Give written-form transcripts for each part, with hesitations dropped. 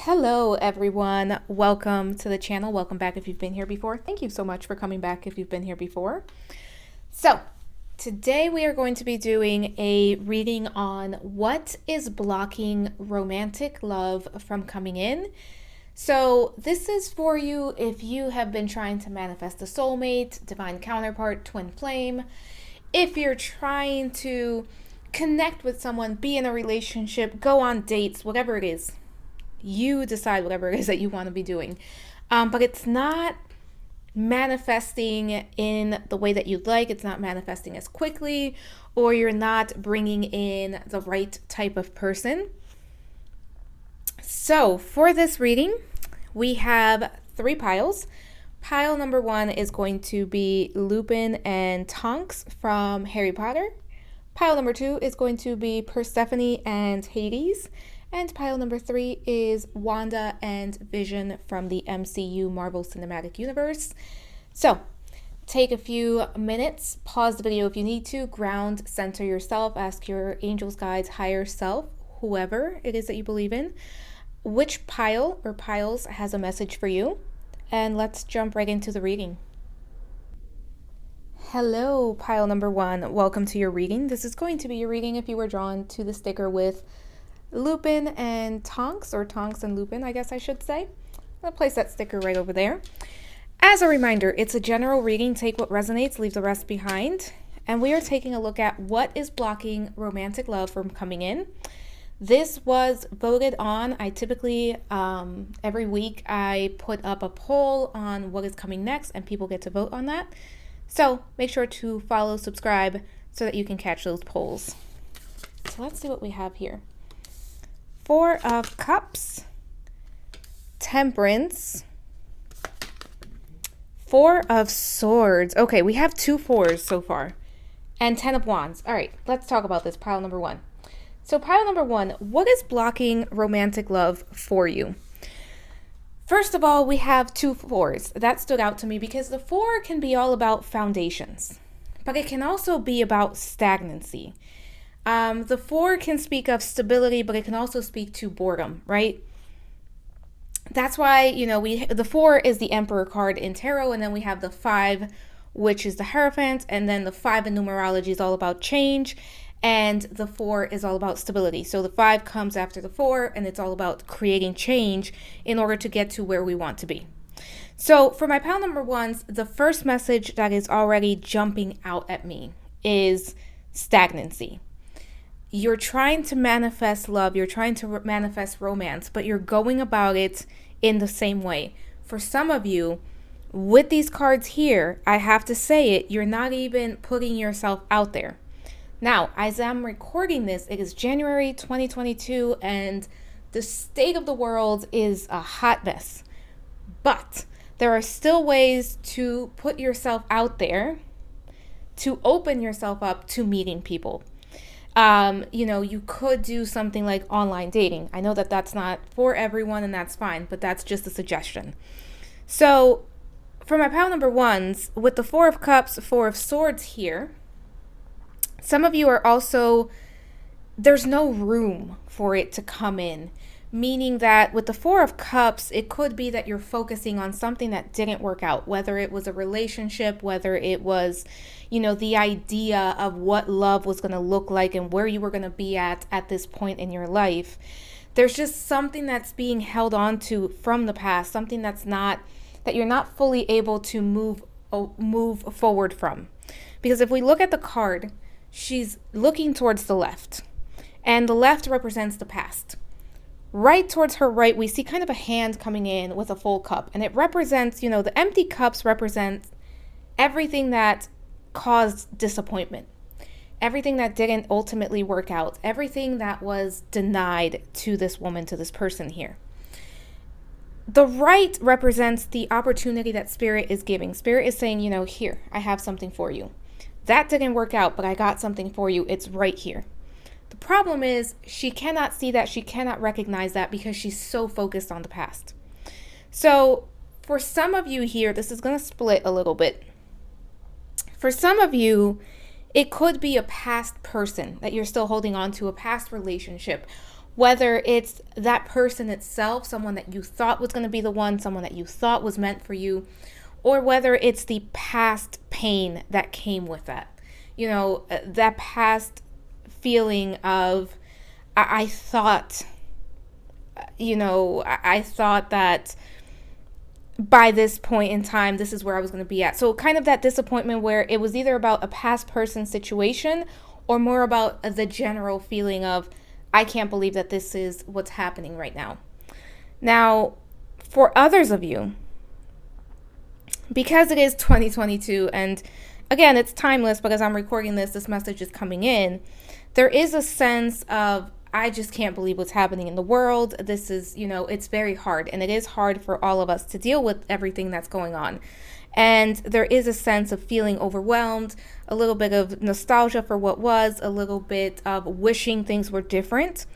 Hello everyone, welcome to the channel. Welcome back if you've been here before. Thank you so much for coming back if you've been here before. So today we are going to be doing a reading on what is blocking romantic love from coming in. So this is for you if you have been trying to manifest a soulmate, divine counterpart, twin flame. If you're trying to connect with someone, be in a relationship, go on dates, whatever it is. You decide whatever it is that you want to be doing. But it's not manifesting in the way that you'd like. It's not manifesting as quickly, or you're not bringing in the right type of person. So for this reading, we have 3 piles. Pile number 1 is going to be Lupin and Tonks from Harry Potter. Pile number 2 is going to be Persephone and Hades. And pile number 3 is Wanda and Vision from the MCU Marvel Cinematic Universe. So take a few minutes, pause the video if you need to, ground, center yourself, ask your angels, guides, higher self, whoever it is that you believe in, which pile or piles has a message for you. And let's jump right into the reading. Hello, pile number 1. Welcome to your reading. This is going to be your reading if you were drawn to the sticker with Lupin and Tonks, or Tonks and Lupin, I guess I should say. I'm going to place that sticker right over there. As a reminder, it's a general reading. Take what resonates, leave the rest behind. And we are taking a look at what is blocking romantic love from coming in. This was voted on. I typically, every week, I put up a poll on what is coming next, and people get to vote on that. So make sure to follow, subscribe, so that you can catch those polls. So let's see what we have here. 4 of Cups, Temperance, 4 of Swords. Okay, we have 2 4s so far, and 10 of Wands. All right, let's talk about this, pile number 1. So pile number 1, what is blocking romantic love for you? First of all, we have 2 4s. That stood out to me because the 4 can be all about foundations, but it can also be about stagnancy. The 4 can speak of stability, but it can also speak to boredom, right? That's why, the 4 is the Emperor card in tarot, and then we have the 5, which is the Hierophant, and then the 5 in numerology is all about change, and the 4 is all about stability. So the 5 comes after the 4, and it's all about creating change in order to get to where we want to be. So for my pile number 1s, the first message that is already jumping out at me is stagnancy. You're trying to manifest love, you're trying to manifest romance, but you're going about it in the same way. For some of you, with these cards here, I have to say it, you're not even putting yourself out there. Now, as I'm recording this, it is January 2022, and the state of the world is a hot mess. But there are still ways to put yourself out there, to open yourself up to meeting people. You could do something like online dating. I know that that's not for everyone, and that's fine, but that's just a suggestion. So for my pile number 1s, with the 4 of Cups, 4 of Swords here, some of you are also, there's no room for it to come in. Meaning that with the 4 of Cups, it could be that you're focusing on something that didn't work out, whether it was a relationship, whether it was, the idea of what love was going to look like and where you were going to be at this point in your life. There's just something that's being held on to from the past, something that you're not fully able to move forward from. Because if we look at the card, she's looking towards the left, and the left represents the past. Right towards her right, we see kind of a hand coming in with a full cup. And it represents, the empty cups represent everything that caused disappointment. Everything that didn't ultimately work out. Everything that was denied to this woman, to this person here. The right represents the opportunity that Spirit is giving. Spirit is saying, here, I have something for you. That didn't work out, but I got something for you. It's right here. The problem is she cannot see that, she cannot recognize that because she's so focused on the past. So for some of you here, this is going to split a little bit. For some of you, it could be a past person that you're still holding on to, a past relationship, whether it's that person itself, someone that you thought was going to be the one, someone that you thought was meant for you, or whether it's the past pain that came with that. You know, that past feeling of, I thought, I thought that by this point in time, this is where I was going to be at. So kind of that disappointment where it was either about a past person situation or more about the general feeling of, I can't believe that this is what's happening right now. Now, for others of you, because it is 2022, and again, it's timeless because I'm recording this message is coming in, there is a sense of, I just can't believe what's happening in the world. This is, it's very hard, and it is hard for all of us to deal with everything that's going on. And there is a sense of feeling overwhelmed, a little bit of nostalgia for what was, a little bit of wishing things were different.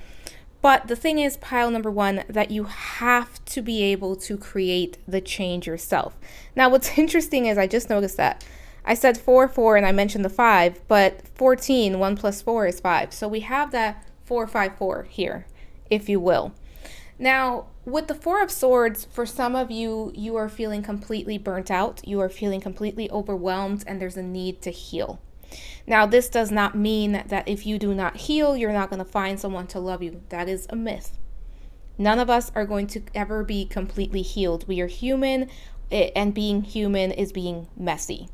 But the thing is, pile number one, that you have to be able to create the change yourself. Now, what's interesting is I just noticed that I said 4, 4, and I mentioned the 5, but 14, 1 plus 4 is 5. So we have that 4, 5, 4 here, if you will. Now, with the 4 of Swords, for some of you, you are feeling completely burnt out. You are feeling completely overwhelmed, and there's a need to heal. Now, this does not mean that if you do not heal, you're not going to find someone to love you. That is a myth. None of us are going to ever be completely healed. We are human, and being human is being messy.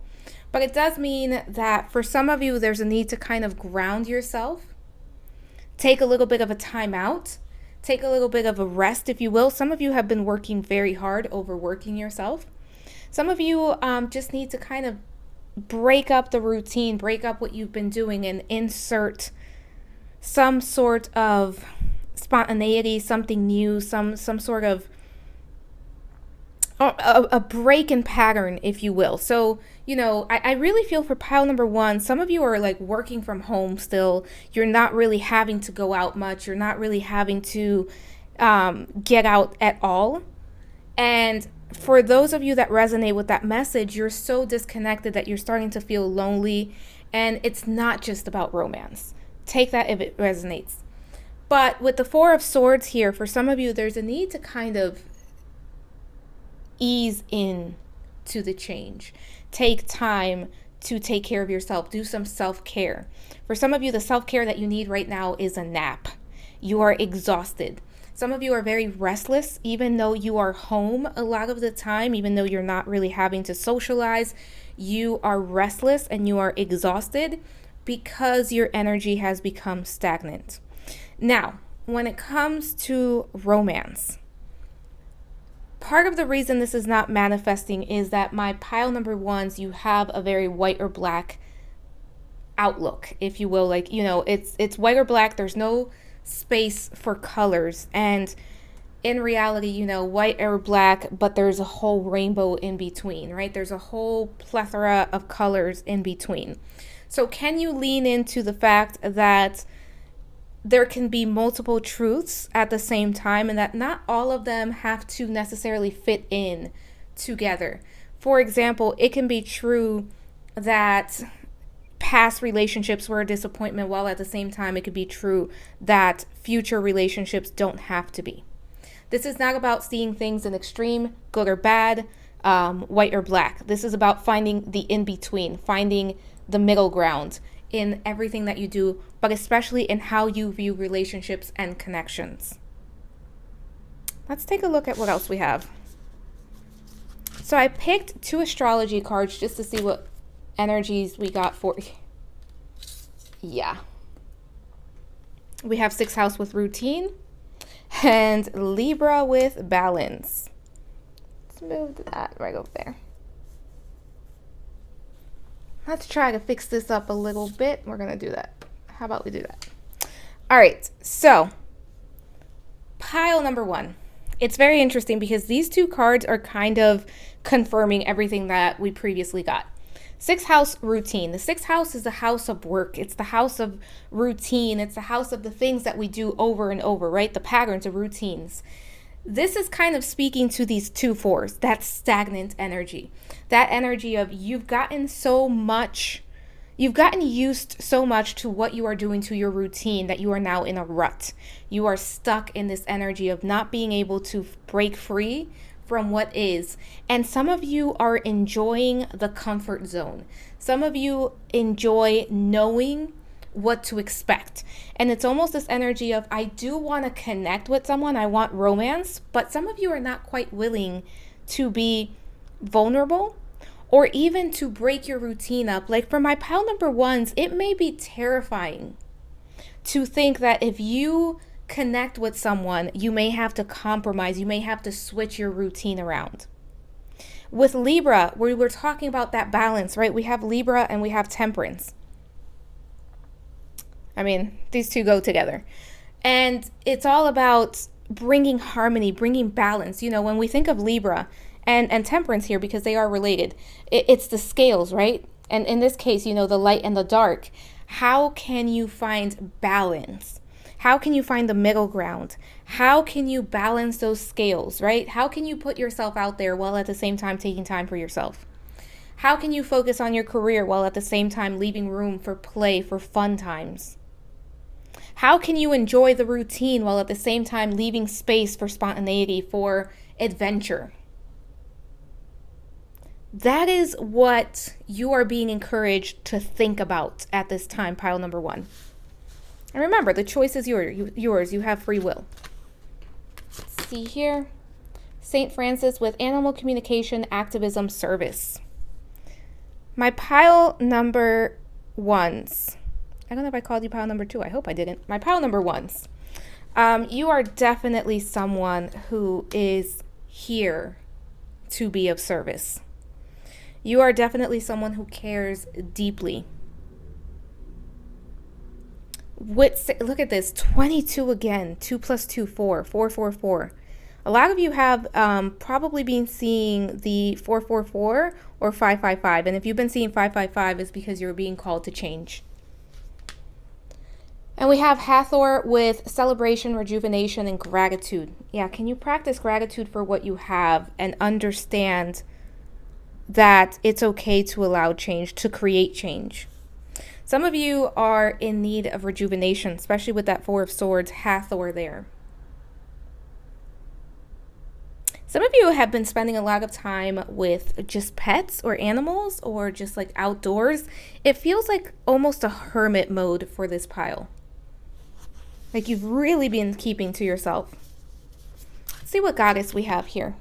But it does mean that for some of you, there's a need to kind of ground yourself, take a little bit of a time out, take a little bit of a rest, if you will. Some of you have been working very hard, overworking yourself. Some of you just need to kind of break up the routine, break up what you've been doing, and insert some sort of spontaneity, something new, some sort of a break in pattern, if you will. So, I really feel for pile number one, some of you are like working from home still. You're not really having to go out much. You're not really having to get out at all. And for those of you that resonate with that message, you're so disconnected that you're starting to feel lonely. And it's not just about romance. Take that if it resonates. But with the 4 of Swords here, for some of you, there's a need to kind of ease in to the change. Take time to take care of yourself. Do some self-care. For some of you, the self-care that you need right now is a nap. You are exhausted. Some of you are very restless, even though you are home a lot of the time, even though you're not really having to socialize. You are restless and you are exhausted because your energy has become stagnant. Now, when it comes to romance, part of the reason this is not manifesting is that my pile number ones, you have a very white or black outlook, if you will. Like, it's white or black. There's no space for colors. And in reality, white or black, but there's a whole rainbow in between, right? There's a whole plethora of colors in between. So can you lean into the fact that there can be multiple truths at the same time, and that not all of them have to necessarily fit in together? For example, it can be true that past relationships were a disappointment, while at the same time it could be true that future relationships don't have to be. This is not about seeing things in extreme, good or bad, white or black. This is about finding the in-between, finding the middle ground in everything that you do, but especially in how you view relationships and connections. Let's take a look at what else we have. So I picked 2 astrology cards just to see what energies we got for. Yeah. We have 6th house with routine and Libra with balance. Let's move that right over there. Let's try to fix this up a little bit. We're going to do that. How about we do that? All right. So pile number 1. It's very interesting because these 2 cards are kind of confirming everything that we previously got. 6th house routine. The 6th house is the house of work. It's the house of routine. It's the house of the things that we do over and over, right? The patterns of routines. This is kind of speaking to these 2 4s, that stagnant energy. That energy of you've gotten so much, You've gotten used so much to what you are doing to your routine that you are now in a rut. You are stuck in this energy of not being able to break free from what is. And some of you are enjoying the comfort zone. Some of you enjoy knowing what to expect. And it's almost this energy of, I do want to connect with someone, I want romance, but some of you are not quite willing to be vulnerable or even to break your routine up. Like for my pile number ones, it may be terrifying to think that if you connect with someone, you may have to compromise, you may have to switch your routine around. With Libra, we were talking about that balance, right? We have Libra and we have Temperance. I mean, these two go together. And it's all about bringing harmony, bringing balance. You know, when we think of Libra and Temperance here, because they are related, it's the scales, right? And in this case, you know, the light and the dark. How can you find balance? How can you find the middle ground? How can you balance those scales, right? How can you put yourself out there while at the same time taking time for yourself? How can you focus on your career while at the same time leaving room for play, for fun times? How can you enjoy the routine while at the same time leaving space for spontaneity, for adventure? That is what you are being encouraged to think about at this time, pile number one. And remember, the choice is yours. You have free will. Let's see here. St. Francis with animal communication, activism, service. My pile number ones. I don't know if I called you pile number two. I hope I didn't. My pile number ones. You are definitely someone who is here to be of service. You are definitely someone who cares deeply. Look at this, 22 again, 2 plus 2, 4, 4, 4, 4. A lot of you have probably been seeing the 444 or 555. And if you've been seeing 555, it's because you're being called to change. And we have Hathor with celebration, rejuvenation, and gratitude. Yeah, can you practice gratitude for what you have and understand that it's okay to allow change, to create change? Some of you are in need of rejuvenation, especially with that Four of Swords, Hathor there. Some of you have been spending a lot of time with just pets or animals or just like outdoors. It feels like almost a hermit mode for this pile. Like you've really been keeping to yourself. Let's see what goddess we have here.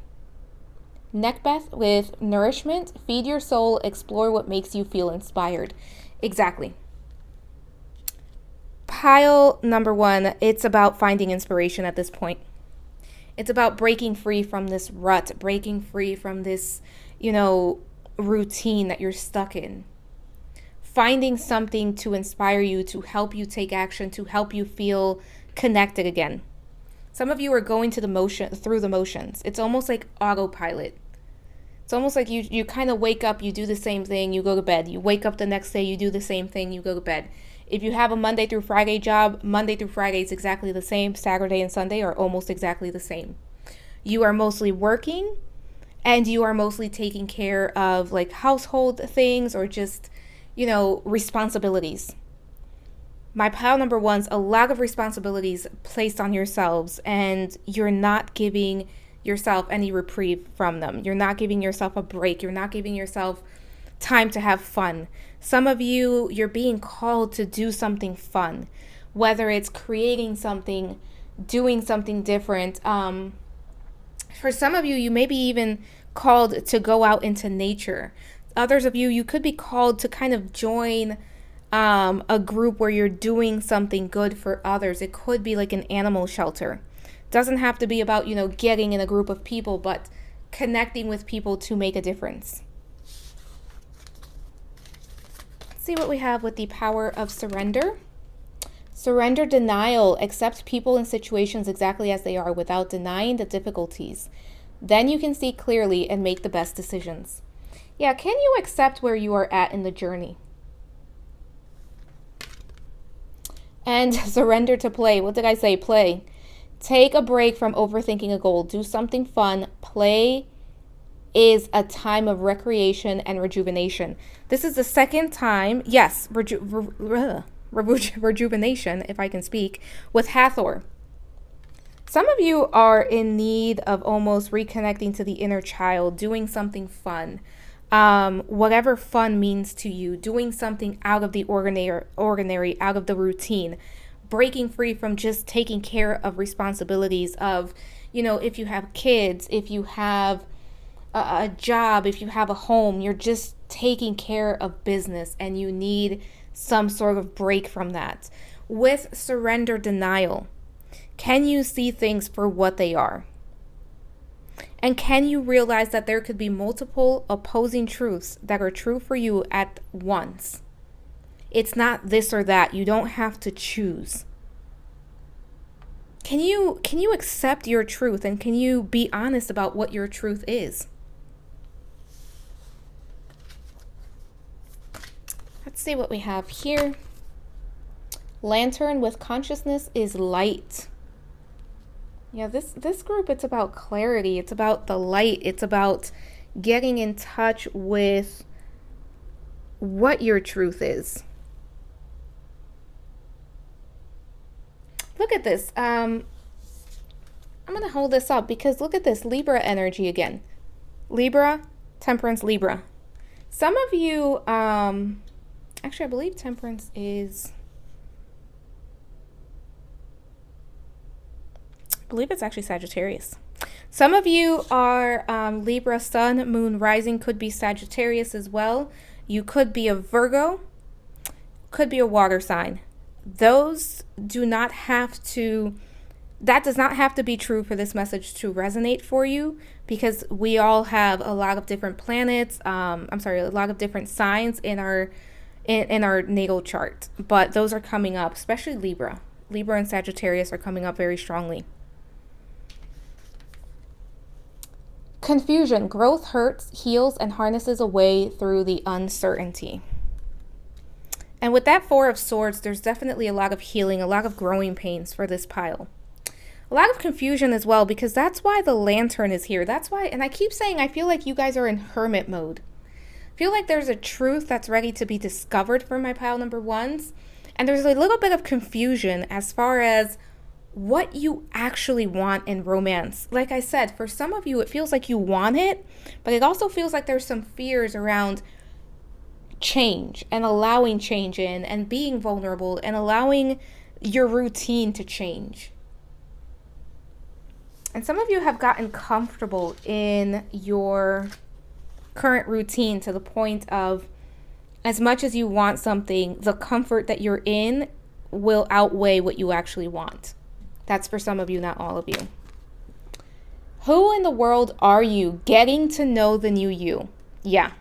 Neckbeth with nourishment, feed your soul, explore what makes you feel inspired. Exactly. Pile number one, it's about finding inspiration at this point. It's about breaking free from this rut, breaking free from this, routine that you're stuck in. Finding something to inspire you, to help you take action, to help you feel connected again. Some of you are going through the motions. It's almost like autopilot. It's almost like you kind of wake up, you do the same thing, you go to bed. You wake up the next day, you do the same thing, you go to bed. If you have a Monday through Friday job, Monday through Friday is exactly the same. Saturday and Sunday are almost exactly the same. You are mostly working and you are mostly taking care of like household things or just, responsibilities. My pile number one's a lot of responsibilities placed on yourselves and you're not giving yourself any reprieve from them. You're not giving yourself a break. You're not giving yourself time to have fun. Some of you, you're being called to do something fun, whether it's creating something, doing something different. For some of you, you may be even called to go out into nature. Others of you, you could be called to kind of join a group where you're doing something good for others. It could be like an animal shelter. Doesn't have to be about, getting in a group of people, but connecting with people to make a difference. Let's see what we have with the power of surrender. Surrender, denial, accept people and situations exactly as they are without denying the difficulties. Then you can see clearly and make the best decisions. Yeah, can you accept where you are at in the journey? And surrender to play. What did I say? Play. Take a break from overthinking a goal. Do something fun. Play is a time of recreation and rejuvenation. This is the second time, yes, rejuvenation, if I can speak, with Hathor. Some of you are in need of almost reconnecting to the inner child, doing something fun. Whatever fun means to you, doing something out of the ordinary, out of the routine, breaking free from just taking care of responsibilities of, if you have kids, if you have a job, if you have a home, you're just taking care of business and you need some sort of break from that. With surrender denial, can you see things for what they are? And can you realize that there could be multiple opposing truths that are true for you at once? It's not this or that. You don't have to choose. Can you accept your truth, and can you be honest about what your truth is? Let's see what we have here. Lantern with consciousness is light. Yeah, this group, it's about clarity. It's about the light. It's about getting in touch with what your truth is. Look at this. I'm going to hold this up because look at this. Libra energy again. Libra, Temperance, Libra. Some of you, actually, I believe Temperance is... I believe it's actually Sagittarius. Some of you are Libra, Sun, Moon, Rising, could be Sagittarius as well. You could be a Virgo, could be a water sign. Those do not have to, that does not have to be true for this message to resonate for you, because we all have a lot of different planets, a lot of different signs in our natal chart. But those are coming up, especially Libra. Libra and Sagittarius are coming up very strongly. Confusion. Growth hurts, heals, and harnesses a way through the uncertainty. And with that Four of Swords, there's definitely a lot of healing, a lot of growing pains for this pile. A lot of confusion as well, because that's why the Lantern is here. That's why, and I keep saying, I feel like you guys are in hermit mode. I feel like there's a truth that's ready to be discovered for my pile number ones. And there's a little bit of confusion as far as what you actually want in romance. Like I said, for some of you, it feels like you want it, but it also feels like there's some fears around change and allowing change in and being vulnerable and allowing your routine to change. And some of you have gotten comfortable in your current routine to the point of, as much as you want something, the comfort that you're in will outweigh what you actually want. That's for some of you, not all of you. Who in the world are you? Getting to know the new you. Yeah.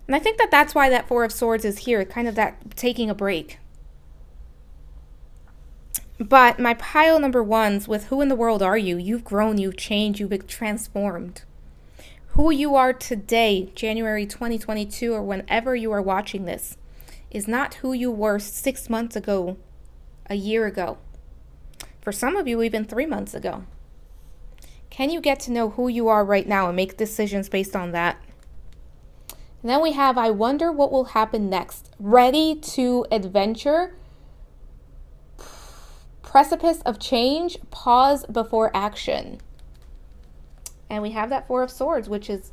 And I think that that's why that Four of Swords is here, kind of that taking a break. But my pile number ones with who in the world are you? You've grown, you've changed, you've been transformed. Who you are today, January 2022, or whenever you are watching this, is not who you were 6 months ago, a year ago. For some of you, even 3 months ago. Can you get to know who you are right now and make decisions based on that? And then we have, I wonder what will happen next. Ready to adventure. Precipice of change. Pause before action. And we have that Four of Swords, which is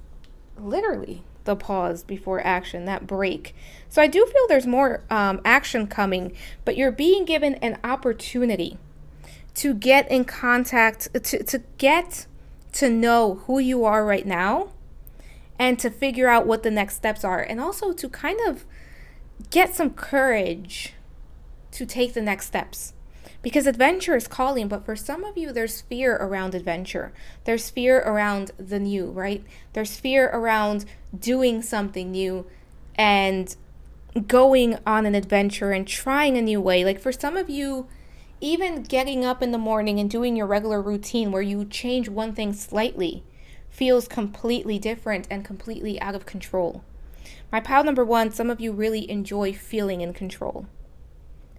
literally the pause before action, that break. So I do feel there's more action coming, but you're being given an opportunity to get in contact, to get to know who you are right now and to figure out what the next steps are. And also to kind of get some courage to take the next steps. Because adventure is calling, but for some of you, there's fear around adventure. There's fear around the new, right? There's fear around doing something new and going on an adventure and trying a new way. Like for some of you, even getting up in the morning and doing your regular routine where you change one thing slightly feels completely different and completely out of control. My pile number one, some of you really enjoy feeling in control.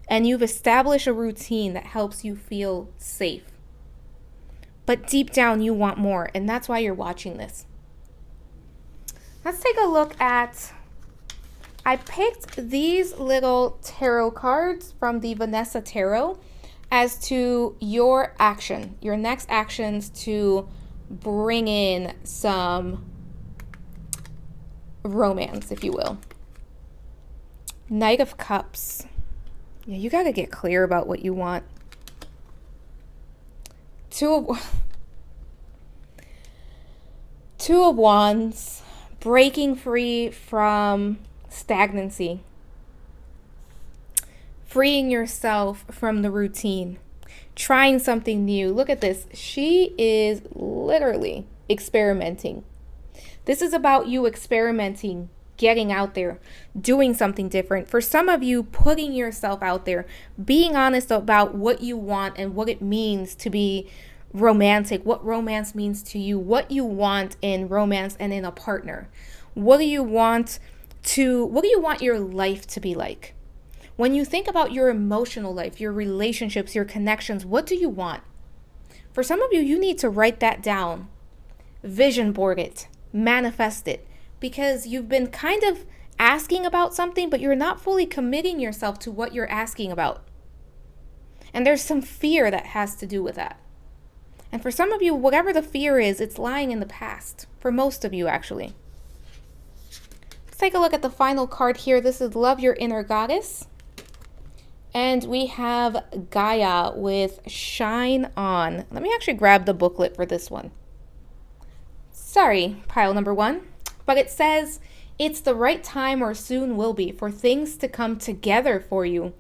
And you've established a routine that helps you feel safe. But deep down, you want more. And that's why you're watching this. Let's take a look at, I picked these little tarot cards from the Vanessa Tarot as to your action, your next actions to bring in some romance, if you will. Knight of Cups. Yeah, you got to get clear about what you want. Two of Wands. Breaking free from stagnancy. Freeing yourself from the routine. Trying something new. Look at this. She is literally experimenting. This is about you experimenting, getting out there, doing something different. For some of you, putting yourself out there, being honest about what you want and what it means to be romantic, what romance means to you, what you want in romance and in a partner. What do you want your life to be like? When you think about your emotional life, your relationships, your connections, what do you want? For some of you, you need to write that down, vision board it, manifest it, because you've been kind of asking about something, but you're not fully committing yourself to what you're asking about. And there's some fear that has to do with that. And for some of you, whatever the fear is, it's lying in the past. For most of you, actually. Let's take a look at the final card here. This is Love Your Inner Goddess. And we have Gaia with Shine On. Let me actually grab the booklet for this one. Sorry, pile number 1. But it says, it's the right time or soon will be for things to come together for you.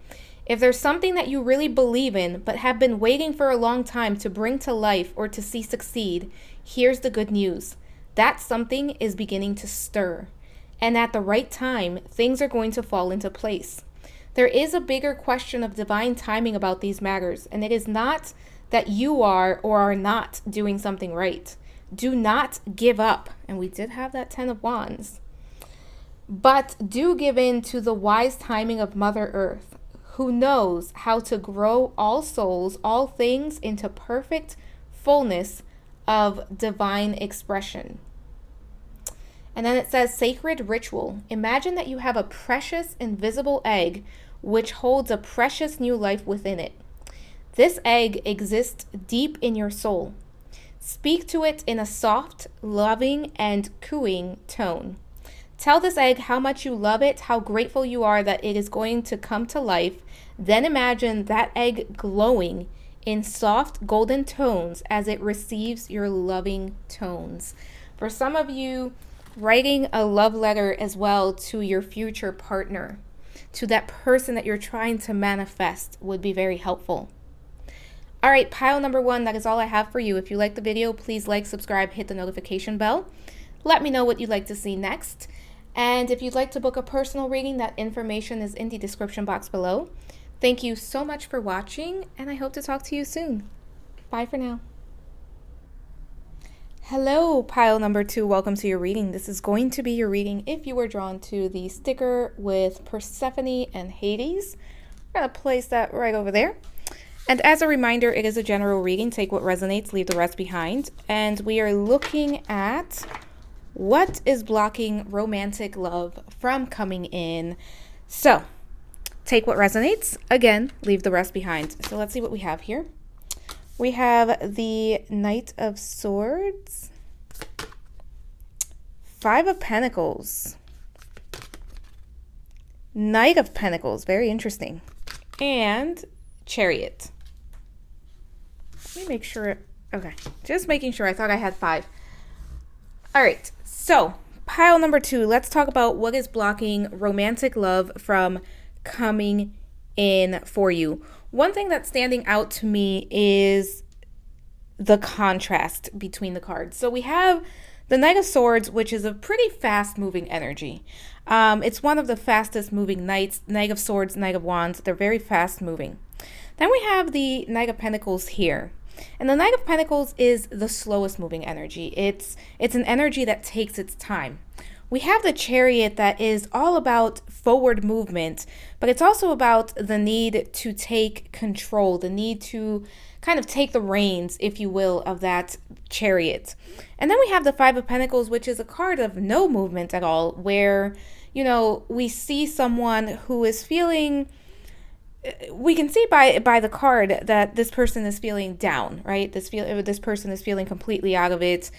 If there's something that you really believe in, but have been waiting for a long time to bring to life or to see succeed, here's the good news. That something is beginning to stir. And at the right time, things are going to fall into place. There is a bigger question of divine timing about these matters, and it is not that you are or are not doing something right. Do not give up. And we did have that 10 of Wands. But do give in to the wise timing of Mother Earth, who knows how to grow all souls, all things into perfect fullness of divine expression. And then it says sacred ritual. Imagine that you have a precious invisible egg which holds a precious new life within it. This egg exists deep in your soul. Speak to it in a soft, loving, and cooing tone. Tell this egg how much you love it, how grateful you are that it is going to come to life. Then imagine that egg glowing in soft golden tones as it receives your loving tones. For some of you, writing a love letter as well to your future partner, to that person that you're trying to manifest, would be very helpful. All right, pile number 1, that is all I have for you. If you like the video, please like, subscribe, hit the notification bell. Let me know what you'd like to see next. And if you'd like to book a personal reading, that information is in the description box below. Thank you so much for watching, and I hope to talk to you soon. Bye for now. Hello, pile number 2. Welcome to your reading. This is going to be your reading if you were drawn to the sticker with Persephone and Hades. I'm going to place that right over there. And as a reminder, it is a general reading. Take what resonates, leave the rest behind. And we are looking at what is blocking romantic love from coming in. So, take what resonates. Again, leave the rest behind. So let's see what we have here. We have the Knight of Swords, 5 of Pentacles, Knight of Pentacles, very interesting, and Chariot. Let me make sure, okay, just making sure. I thought I had 5. All right, so pile number 2, let's talk about what is blocking romantic love from coming in for you. One thing that's standing out to me is the contrast between the cards. So we have the Knight of Swords, which is a pretty fast-moving energy. It's one of the fastest-moving knights. Knight of Swords, Knight of Wands, they're very fast-moving. Then we have the Knight of Pentacles here. And the Knight of Pentacles is the slowest-moving energy. It's an energy that takes its time. We have the Chariot that is all about forward movement, but it's also about the need to take control, the need to kind of take the reins, if you will, of that Chariot. And then we have the Five of Pentacles, which is a card of no movement at all, where, you know, we see someone who is feeling, we can see by the card that this person is feeling down, right? This person is feeling completely out of it.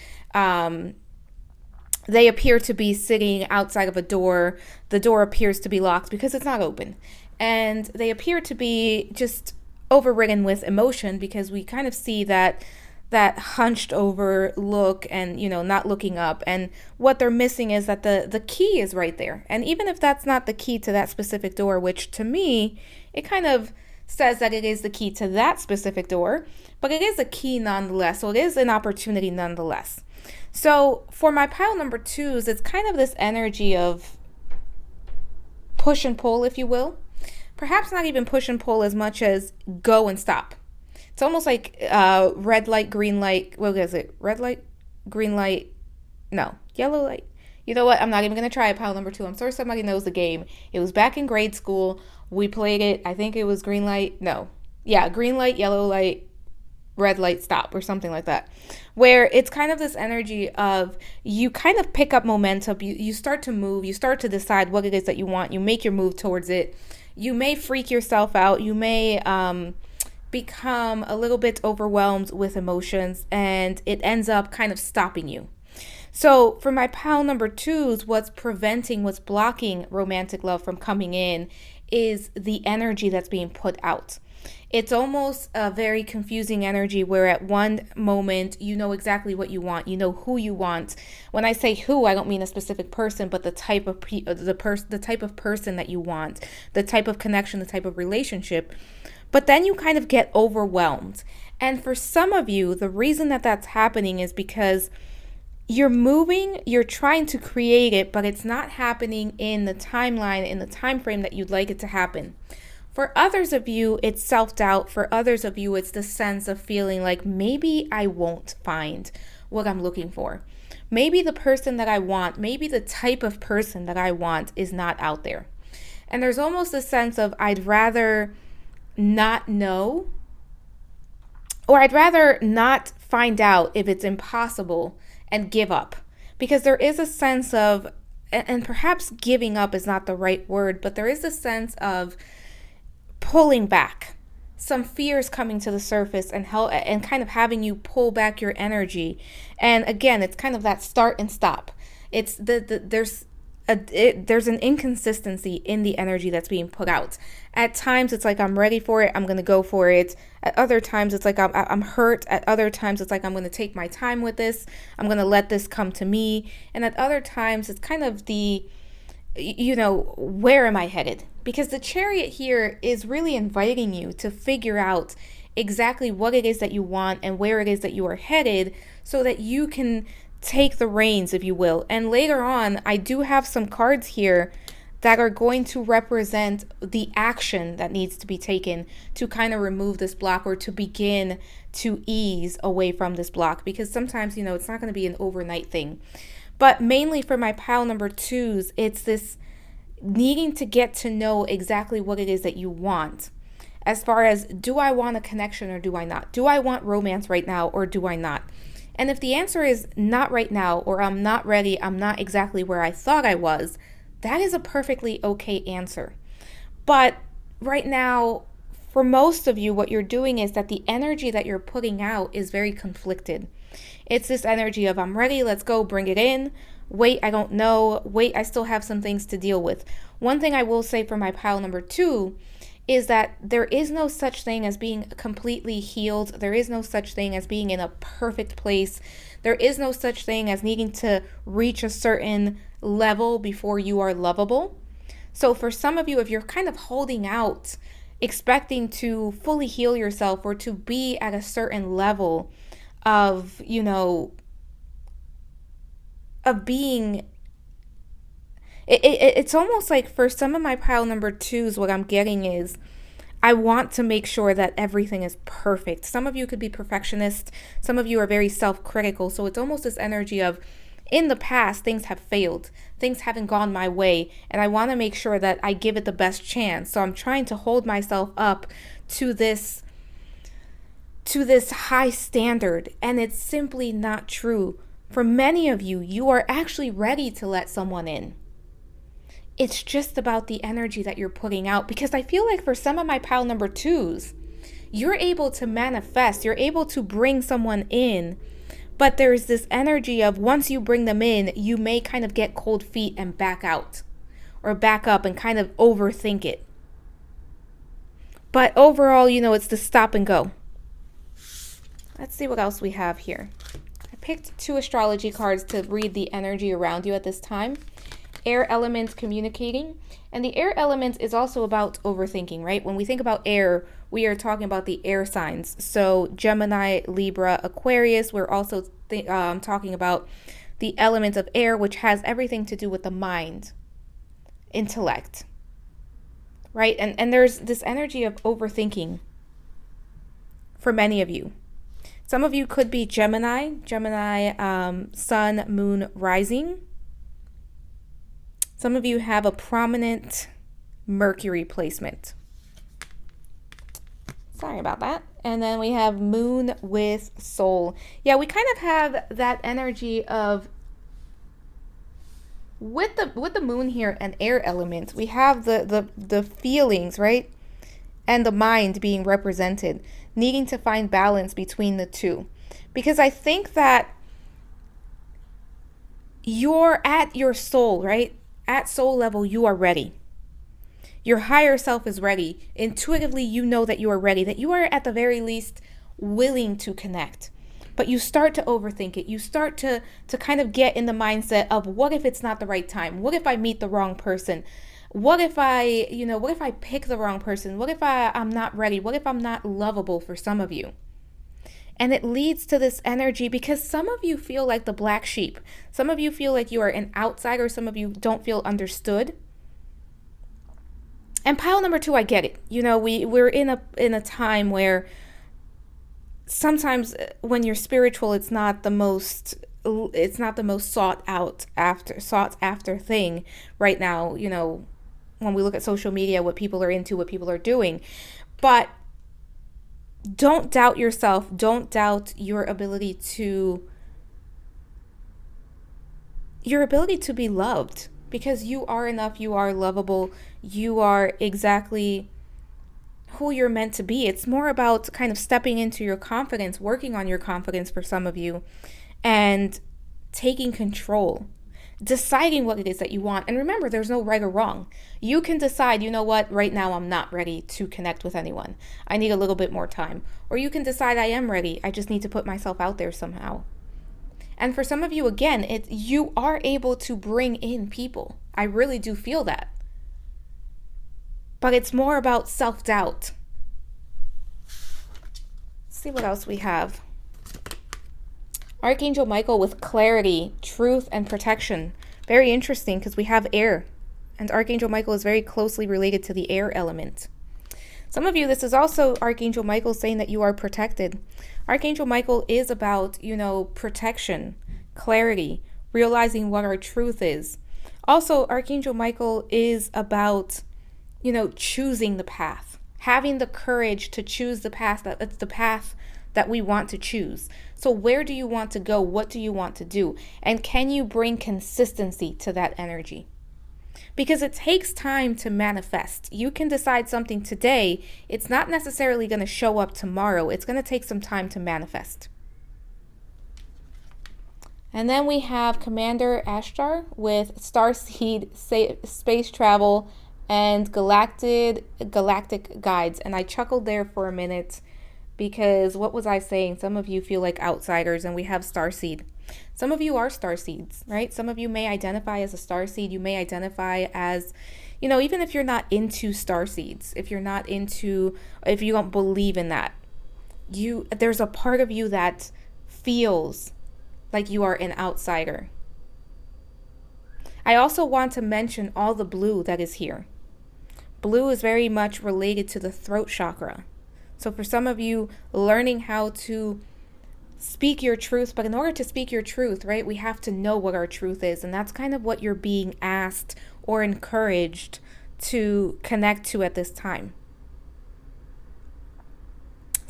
They appear to be sitting outside of a door. The door appears to be locked because it's not open. And they appear to be just overridden with emotion, because we kind of see that hunched over look and, you know, not looking up. And what they're missing is that the key is right there. And even if that's not the key to that specific door, which to me, it kind of says that it is the key to that specific door, but it is a key nonetheless. So it is an opportunity nonetheless. So for my pile number 2s, it's kind of this energy of push and pull, if you will. Perhaps not even push and pull as much as go and stop. It's almost like red light, green light. What is it? Red light, green light. No, yellow light. You know what? I'm not even going to try pile number 2. I'm sure somebody knows the game. It was back in grade school. We played it. I think it was green light. No. Yeah, green light, yellow light, red light, stop, or something like that. Where it's kind of this energy of you kind of pick up momentum. You start to move. You start to decide what it is that you want. You make your move towards it. You may freak yourself out. You may become a little bit overwhelmed with emotions, and it ends up kind of stopping you. So for my pile number 2s, what's blocking romantic love from coming in is the energy that's being put out. It's almost a very confusing energy where at one moment you know exactly what you want, you know who you want. When I say who, I don't mean a specific person, but the type of the type of person that you want, the type of connection, the type of relationship. But then you kind of get overwhelmed. And for some of you, the reason that that's happening is because you're moving, you're trying to create it, but it's not happening in the timeline, in the time frame that you'd like it to happen. For others of you, it's self-doubt. For others of you, it's the sense of feeling like maybe I won't find what I'm looking for. Maybe the person that I want, maybe the type of person that I want is not out there. And there's almost a sense of I'd rather not know, or I'd rather not find out if it's impossible and give up. Because there is a sense of, and perhaps giving up is not the right word, but there is a sense of pulling back, some fears coming to the surface and kind of having you pull back your energy. And again, it's kind of that start and stop. It's there's an inconsistency in the energy that's being put out. At times it's like I'm ready for it, I'm going to go for it. At other times it's like I'm hurt. At other times it's like I'm going to take my time with this, I'm going to let this come to me. And at other times it's kind of the, you know, where am I headed? Because the Chariot here is really inviting you to figure out exactly what it is that you want and where it is that you are headed, so that you can take the reins, if you will. And later on, I do have some cards here that are going to represent the action that needs to be taken to kind of remove this block, or to begin to ease away from this block. Because sometimes, you know, it's not going to be an overnight thing. But mainly for my pile number 2s, it's this needing to get to know exactly what it is that you want. As far as, do I want a connection or do I not? Do I want romance right now or do I not? And if the answer is not right now, or I'm not ready, I'm not exactly where I thought I was, that is a perfectly okay answer. But right now, for most of you, what you're doing is that the energy that you're putting out is very conflicted. It's this energy of I'm ready, let's go, bring it in. Wait, I don't know. Wait, I still have some things to deal with. One thing I will say for my pile number 2 is that there is no such thing as being completely healed. There is no such thing as being in a perfect place. There is no such thing as needing to reach a certain level before you are lovable. So for some of you, if you're kind of holding out, expecting to fully heal yourself or to be at a certain level of, you know, of being, it's almost like for some of my pile number 2s, what I'm getting is I want to make sure that everything is perfect. Some of you could be perfectionists. Some of you are very self-critical. So it's almost this energy of, in the past, things have failed. Things haven't gone my way. And I want to make sure that I give it the best chance. So I'm trying to hold myself up to this to this high standard, and it's simply not true. For many of you, you are actually ready to let someone in. It's just about the energy that you're putting out, because I feel like for some of my pile number twos, you're able to manifest, you're able to bring someone in, but there's this energy of once you bring them in, you may kind of get cold feet and back out or back up and kind of overthink it. But overall, it's the stop and go. Let's see what else we have here. I picked 2 astrology cards to read the energy around you at this time. Air element communicating. And the air element is also about overthinking, right? When we think about air, we are talking about the air signs. So Gemini, Libra, Aquarius. We're also talking about the element of air, which has everything to do with the mind, intellect, right? And there's this energy of overthinking for many of you. Some of you could be Gemini, sun, moon, rising. Some of you have a prominent Mercury placement. Sorry about that. And then we have moon with soul. Yeah, we kind of have that energy of, with the moon here and air element, we have the feelings, right? And the mind being represented, needing to find balance between the two. Because I think that you're at your soul, right? At soul level, you are ready. Your higher self is ready. Intuitively, you know that you are ready, that you are at the very least willing to connect. But you start to overthink it. You start to kind of get in the mindset of, what if it's not the right time? What if I meet the wrong person? What if I pick the wrong person? What if I'm not ready? What if I'm not lovable for some of you? And it leads to this energy because some of you feel like the black sheep. Some of you feel like you are an outsider. Some of you don't feel understood. And pile number 2, I get it. We're in a time where sometimes when you're spiritual, it's not the most sought after thing right now. When we look at social media, what people are into, what people are doing. But don't doubt yourself. Don't doubt your ability to be loved, because you are enough. You are lovable. You are exactly who you're meant to be. It's more about kind of stepping into your confidence, working on your confidence for some of you, and taking control, deciding what it is that you want. And remember, there's no right or wrong. You can decide, right now I'm not ready to connect with anyone. I need a little bit more time. Or you can decide I am ready. I just need to put myself out there somehow. And for some of you, again, you are able to bring in people. I really do feel that. But it's more about self-doubt. Let's see what else we have. Archangel Michael with clarity, truth, and protection. Very interesting because we have air. And Archangel Michael is very closely related to the air element. Some of you, this is also Archangel Michael saying that you are protected. Archangel Michael is about, protection, clarity, realizing what our truth is. Also, Archangel Michael is about, choosing the path, having the courage to choose the path it's the path that we want to choose. So where do you want to go? What do you want to do? And can you bring consistency to that energy? Because it takes time to manifest. You can decide something today. It's not necessarily going to show up tomorrow. It's going to take some time to manifest. And then we have Commander Ashtar with Starseed, space travel, and galactic guides. And I chuckled there for a minute because what was I saying? Some of you feel like outsiders, and we have Starseed. Some of you are starseeds, right? Some of you may identify as a starseed. You may identify as, even if you're not into starseeds, if you don't believe in that, there's a part of you that feels like you are an outsider. I also want to mention all the blue that is here. Blue is very much related to the throat chakra. So for some of you, learning how to speak your truth, but in order to speak your truth, right, we have to know what our truth is. And that's kind of what you're being asked or encouraged to connect to at this time.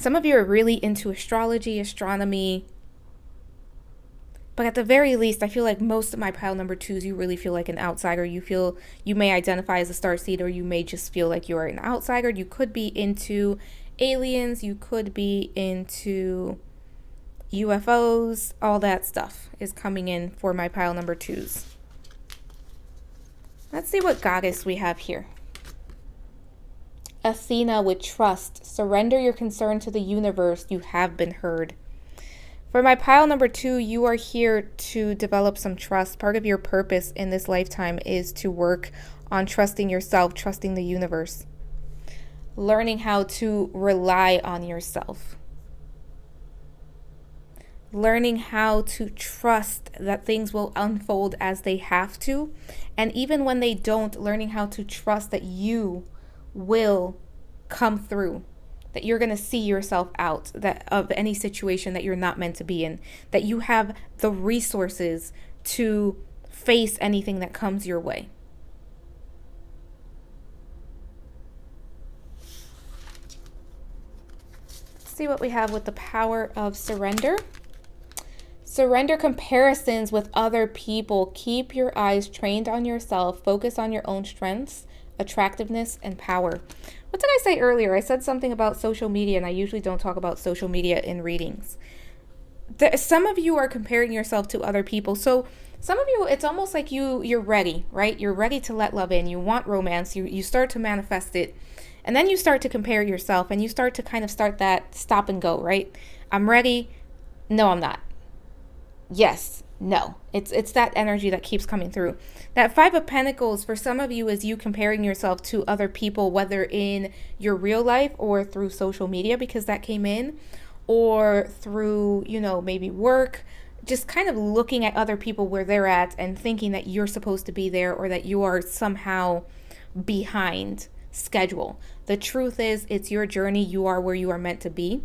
Some of you are really into astrology, astronomy. But at the very least, I feel like most of my pile number twos, you really feel like an outsider. You feel you may identify as a starseed, or you may just feel like you are an outsider. You could be into aliens. You could be into UFOs. All that stuff is coming in for my pile number twos. Let's see what goddess we have here. Athena with trust. Surrender your concern to the universe. You have been heard. For my pile number two, you are here to develop some trust. Part of your purpose in this lifetime is to work on trusting yourself, trusting the universe. Learning how to rely on yourself. Learning how to trust that things will unfold as they have to. And even when they don't, learning how to trust that you will come through. That you're going to see yourself out of any situation that you're not meant to be in. That you have the resources to face anything that comes your way. Let's see what we have with the power of surrender. Surrender comparisons with other people. Keep your eyes trained on yourself. Focus on your own strengths, attractiveness, and power. What did I say earlier? I said something about social media, and I usually don't talk about social media in readings. Some of you are comparing yourself to other people. So some of you, it's almost like you're ready, right? You're ready to let love in. You want romance. You start to manifest it. And then you start to compare yourself, and you start to kind of start that stop and go, right? I'm ready. No, I'm not. Yes. No. It's that energy that keeps coming through. That Five of Pentacles for some of you is you comparing yourself to other people, whether in your real life or through social media, because that came in, or through, maybe work, just kind of looking at other people where they're at and thinking that you're supposed to be there or that you are somehow behind schedule. The truth is, it's your journey. You are where you are meant to be.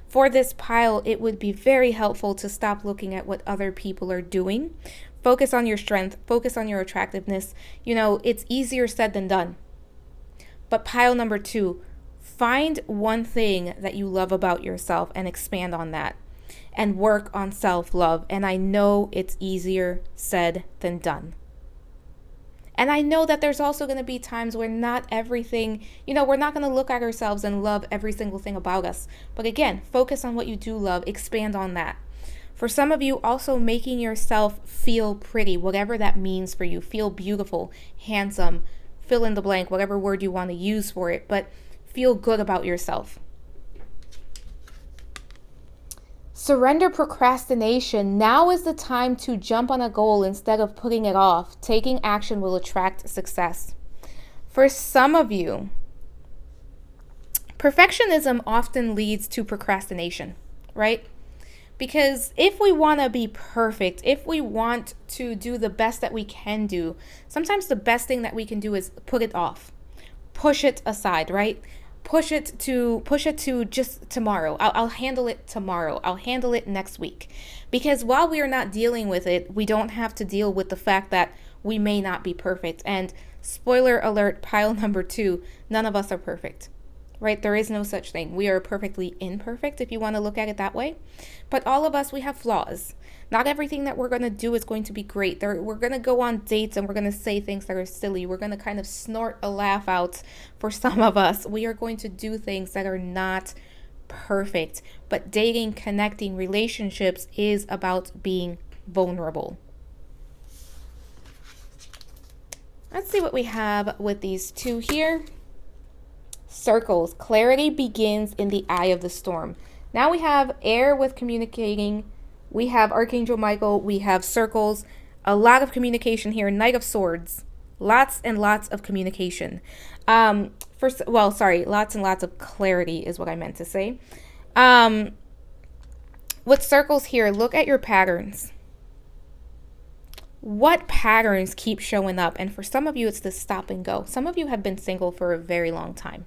For this pile, it would be very helpful to stop looking at what other people are doing. Focus on your strength. Focus on your attractiveness. It's easier said than done. But pile number two, find one thing that you love about yourself and expand on that. And work on self-love. And I know it's easier said than done. And I know that there's also going to be times where not everything, we're not going to look at ourselves and love every single thing about us. But again, focus on what you do love, expand on that. For some of you, also making yourself feel pretty, whatever that means for you. Feel beautiful, handsome, fill in the blank, whatever word you want to use for it. But feel good about yourself. Surrender procrastination. Now is the time to jump on a goal instead of putting it off. Taking action will attract success. For some of you, perfectionism often leads to procrastination, right? Because if we want to be perfect, if we want to do the best that we can do, sometimes the best thing that we can do is put it off. Push it aside, right? Push it to just tomorrow. I'll handle it tomorrow. I'll handle it next week. Because while we are not dealing with it, we don't have to deal with the fact that we may not be perfect. And spoiler alert, pile number two, none of us are perfect, right? There is no such thing. We are perfectly imperfect if you want to look at it that way. But all of us, we have flaws. Not everything that we're going to do is going to be great. We're going to go on dates and we're going to say things that are silly. We're going to kind of snort a laugh out for some of us. We are going to do things that are not perfect. But dating, connecting, relationships is about being vulnerable. Let's see what we have with these two here. Circles. Clarity begins in the eye of the storm. Now we have air with communicating. We have Archangel Michael. We have circles. A lot of communication here. Knight of Swords. Lots and lots of communication. Lots and lots of clarity is what I meant to say. With circles here, look at your patterns. What patterns keep showing up? And for some of you, it's the stop and go. Some of you have been single for a very long time.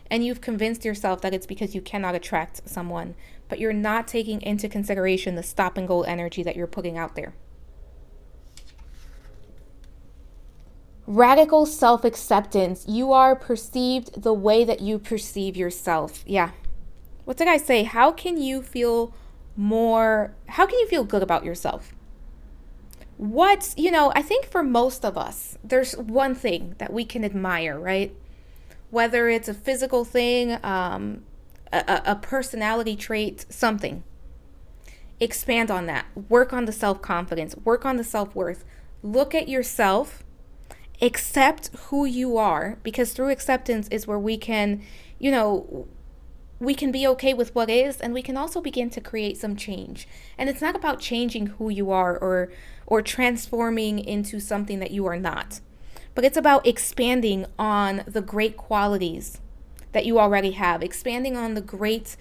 And you've convinced yourself that it's because you cannot attract someone. But you're not taking into consideration the stop and go energy that you're putting out there. Radical self-acceptance. You are perceived the way that you perceive yourself. Yeah. what did I say? How can you feel good about yourself? I think for most of us, there's one thing that we can admire, right? Whether it's a physical thing, a personality trait, something. Expand on that. Work on the self-confidence. Work on the self-worth. Look at yourself. Accept who you are, because through acceptance is where we can, we can be okay with what is, and we can also begin to create some change. And it's not about changing who you are or transforming into something that you are not, but it's about expanding on the great qualities that you already have, expanding on the great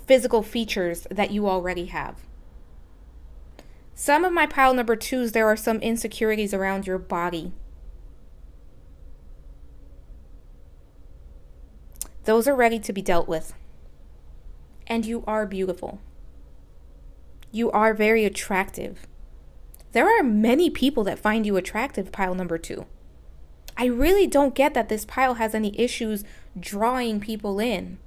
physical features that you already have. Some of my pile number 2s, there are some insecurities around your body. Those are ready to be dealt with. And you are beautiful. You are very attractive. There are many people that find you attractive, pile number 2. I really don't get that this pile has any issues drawing people in.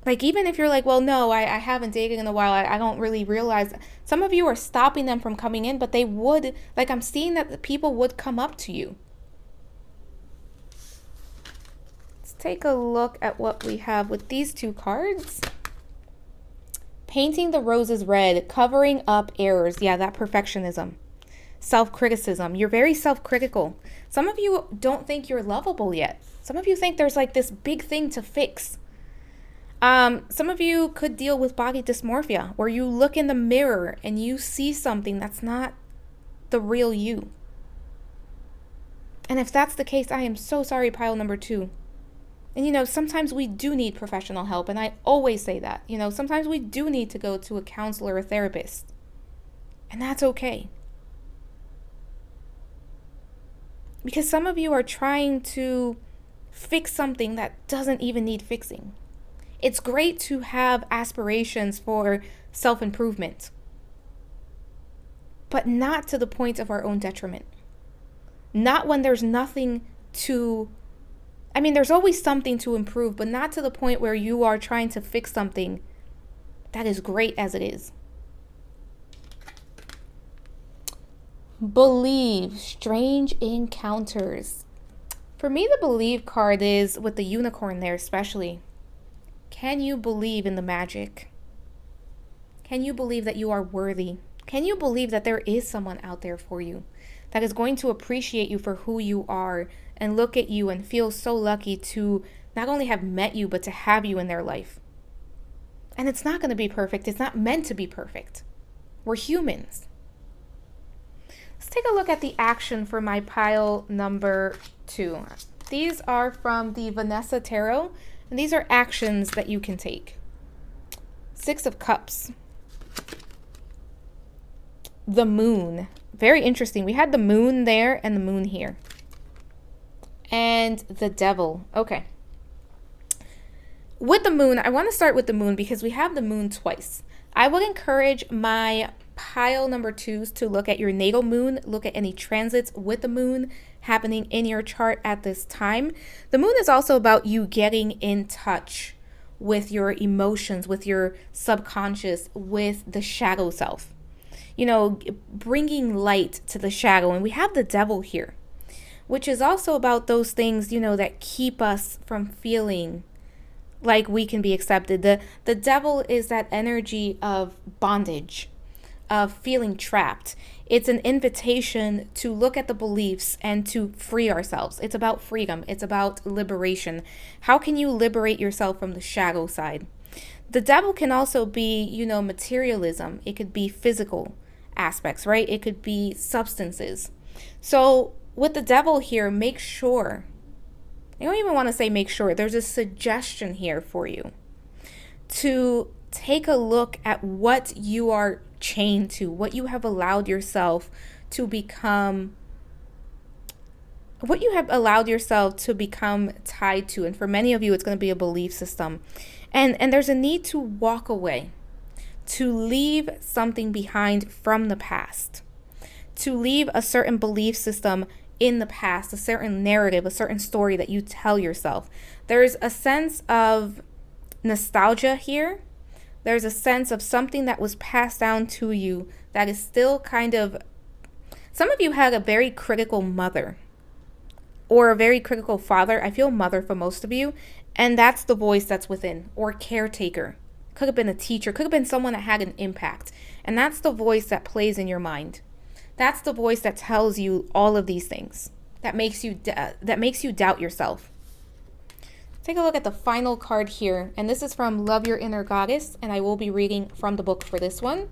Like, even if you're like, well, no, I haven't dated in a while, I don't really realize. Some of you are stopping them from coming in, but they would, like, I'm seeing that the people would come up to you. Let's take a look at what we have with these 2 cards. Painting the roses red, covering up errors. Yeah, that perfectionism. Self-criticism. You're very self-critical. Some of you don't think you're lovable yet. Some of you think there's like this big thing to fix. Some of you could deal with body dysmorphia, where you look in the mirror and you see something that's not the real you. And if that's the case, I am so sorry, pile number 2. And sometimes we do need professional help, and I always say that. Sometimes we do need to go to a counselor or a therapist. And that's okay. Because some of you are trying to fix something that doesn't even need fixing. It's great to have aspirations for self-improvement, but not to the point of our own detriment. Not when there's nothing to, there's always something to improve, but not to the point where you are trying to fix something that is great as it is. Believe, strange encounters. For me, the believe card is with the unicorn there especially. Can you believe in the magic? Can you believe that you are worthy? Can you believe that there is someone out there for you that is going to appreciate you for who you are and look at you and feel so lucky to not only have met you, but to have you in their life? And it's not going to be perfect. It's not meant to be perfect. We're humans. Let's take a look at the action for my pile number 2. These are from the Vanessa Tarot, and these are actions that you can take. 6 of Cups. The Moon. Very interesting. We had the Moon there and the Moon here. And the Devil. Okay. With the Moon, I want to start with the Moon because we have the Moon twice. I would encourage my pile number 2s to look at your natal moon, look at any transits with the moon happening in your chart at this time. The moon is also about you getting in touch with your emotions, with your subconscious, with the shadow self. Bringing light to the shadow. And we have the Devil here, which is also about those things, that keep us from feeling like we can be accepted. The Devil is that energy of bondage, of feeling trapped. It's an invitation to look at the beliefs and to free ourselves. It's about freedom. It's about liberation. How can you liberate yourself from the shadow side? The Devil can also be, materialism. It could be physical aspects, right? It could be substances. So with the Devil here, make sure, I don't even want to say make sure, there's a suggestion here for you to take a look at what you are chained to, what you have allowed yourself to become, tied to. And for many of you, it's going to be a belief system. And there's a need to walk away, to leave something behind from the past, to leave a certain belief system in the past, a certain narrative, a certain story that you tell yourself. There's a sense of nostalgia here. There's a sense of something that was passed down to you that is still kind of, some of you had a very critical mother or a very critical father. I feel mother for most of you. And that's the voice that's within, or caretaker. Could have been a teacher, could have been someone that had an impact. And that's the voice that plays in your mind. That's the voice that tells you all of these things, that makes you doubt yourself. Take a look at the final card here, and this is from Love Your Inner Goddess, and I will be reading from the book for this one.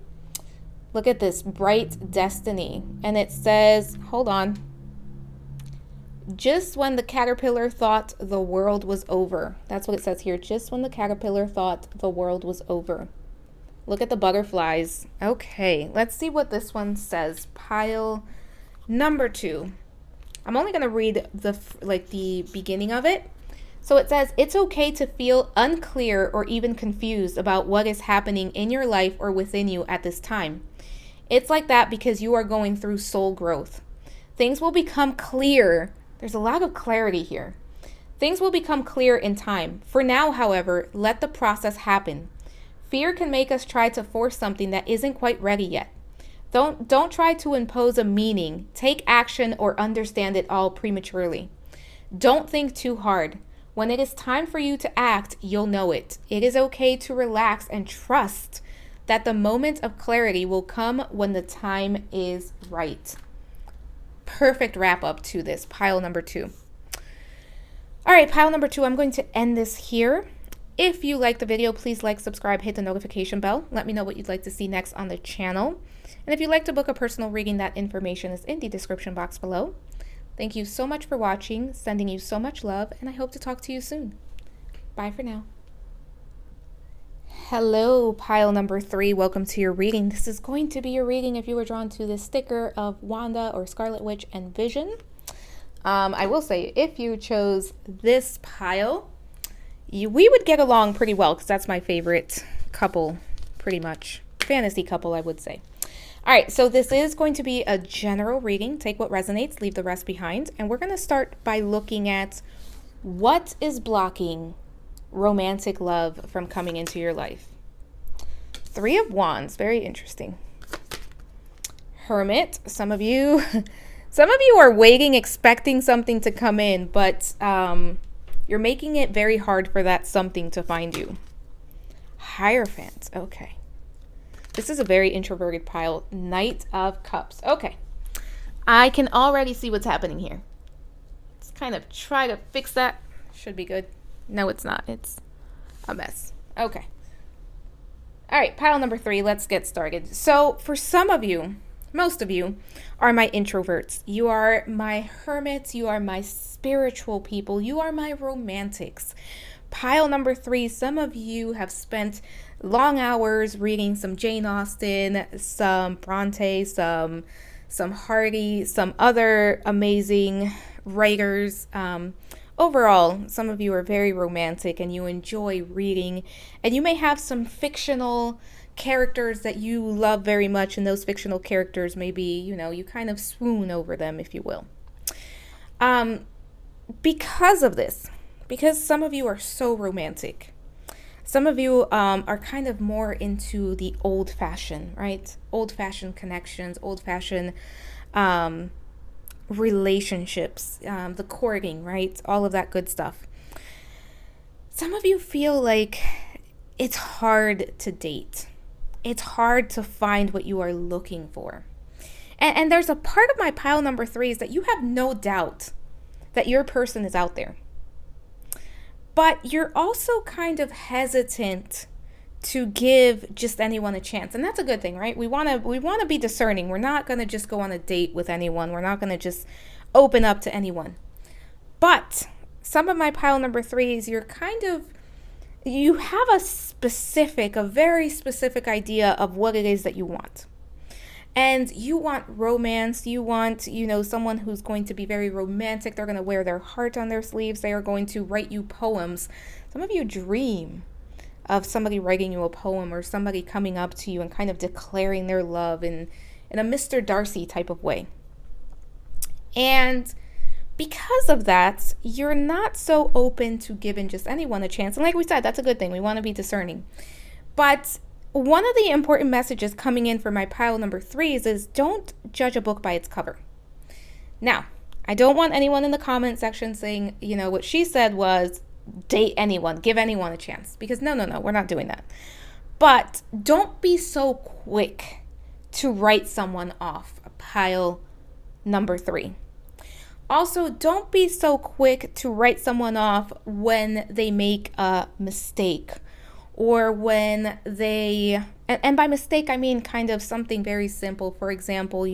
Look at this, Bright Destiny, and it says, hold on, just when the caterpillar thought the world was over. That's what it says here, just when the caterpillar thought the world was over. Look at the butterflies. Okay, let's see what this one says. Pile number 2. I'm only going to read the beginning of it. So it says, it's okay to feel unclear or even confused about what is happening in your life or within you at this time. It's like that because you are going through soul growth. Things will become clear. There's a lot of clarity here. Things will become clear in time. For now, however, let the process happen. Fear can make us try to force something that isn't quite ready yet. Don't try to impose a meaning, take action, or understand it all prematurely. Don't think too hard. When it is time for you to act, you'll know it. It is okay to relax and trust that the moment of clarity will come when the time is right. Perfect wrap up to this, pile number 2. All right, pile number 2, I'm going to end this here. If you like the video, please like, subscribe, hit the notification bell. Let me know what you'd like to see next on the channel. And if you'd like to book a personal reading, that information is in the description box below. Thank you so much for watching, sending you so much love, and I hope to talk to you soon. Bye for now. Hello, pile number 3. Welcome to your reading. This is going to be your reading if you were drawn to this sticker of Wanda or Scarlet Witch and Vision. I will say, if you chose this pile, we would get along pretty well because that's my favorite couple, pretty much. Fantasy couple, I would say. All right, so this is going to be a general reading. Take what resonates, leave the rest behind. And we're going to start by looking at what is blocking romantic love from coming into your life. 3 of Wands, very interesting. Hermit, some of you are waiting, expecting something to come in, but you're making it very hard for that something to find you. Hierophant, okay. This is a very introverted pile. Knight of Cups. Okay. I can already see what's happening here. Let's kind of try to fix that. Should be good. No, it's not. It's a mess. Okay. All right, pile number 3. Let's get started. So for some of you, most of you, are my introverts. You are my hermits. You are my spiritual people. You are my romantics. Pile number 3, some of you have spent long hours reading some Jane Austen, some Bronte, some Hardy, some other amazing writers. Overall, some of you are very romantic and you enjoy reading, and you may have some fictional characters that you love very much, and those fictional characters maybe, you kind of swoon over them, if you will. Because of this, because some of you are so romantic, some of you are kind of more into the old-fashioned, right? Old-fashioned connections, old-fashioned relationships, the courting, right? All of that good stuff. Some of you feel like it's hard to date. It's hard to find what you are looking for. And there's a part of my pile number 3 is that you have no doubt that your person is out there. But you're also kind of hesitant to give just anyone a chance. And that's a good thing, right? We want to be discerning. We're not going to just go on a date with anyone. We're not going to just open up to anyone. But some of my pile number 3 is you have a very specific idea of what it is that you want. And you want romance. You want, someone who's going to be very romantic. They're going to wear their heart on their sleeves. They are going to write you poems. Some of you dream of somebody writing you a poem, or somebody coming up to you and kind of declaring their love in a Mr. Darcy type of way. And because of that, you're not so open to giving just anyone a chance. And like we said, that's a good thing. We want to be discerning. But one of the important messages coming in for my pile number 3 is don't judge a book by its cover. Now, I don't want anyone in the comment section saying, what she said was date anyone, give anyone a chance. Because no, we're not doing that. But don't be so quick to write someone off, a pile number 3. Also, don't be so quick to write someone off when they make a mistake or when they, and by mistake, I mean kind of something very simple. For example,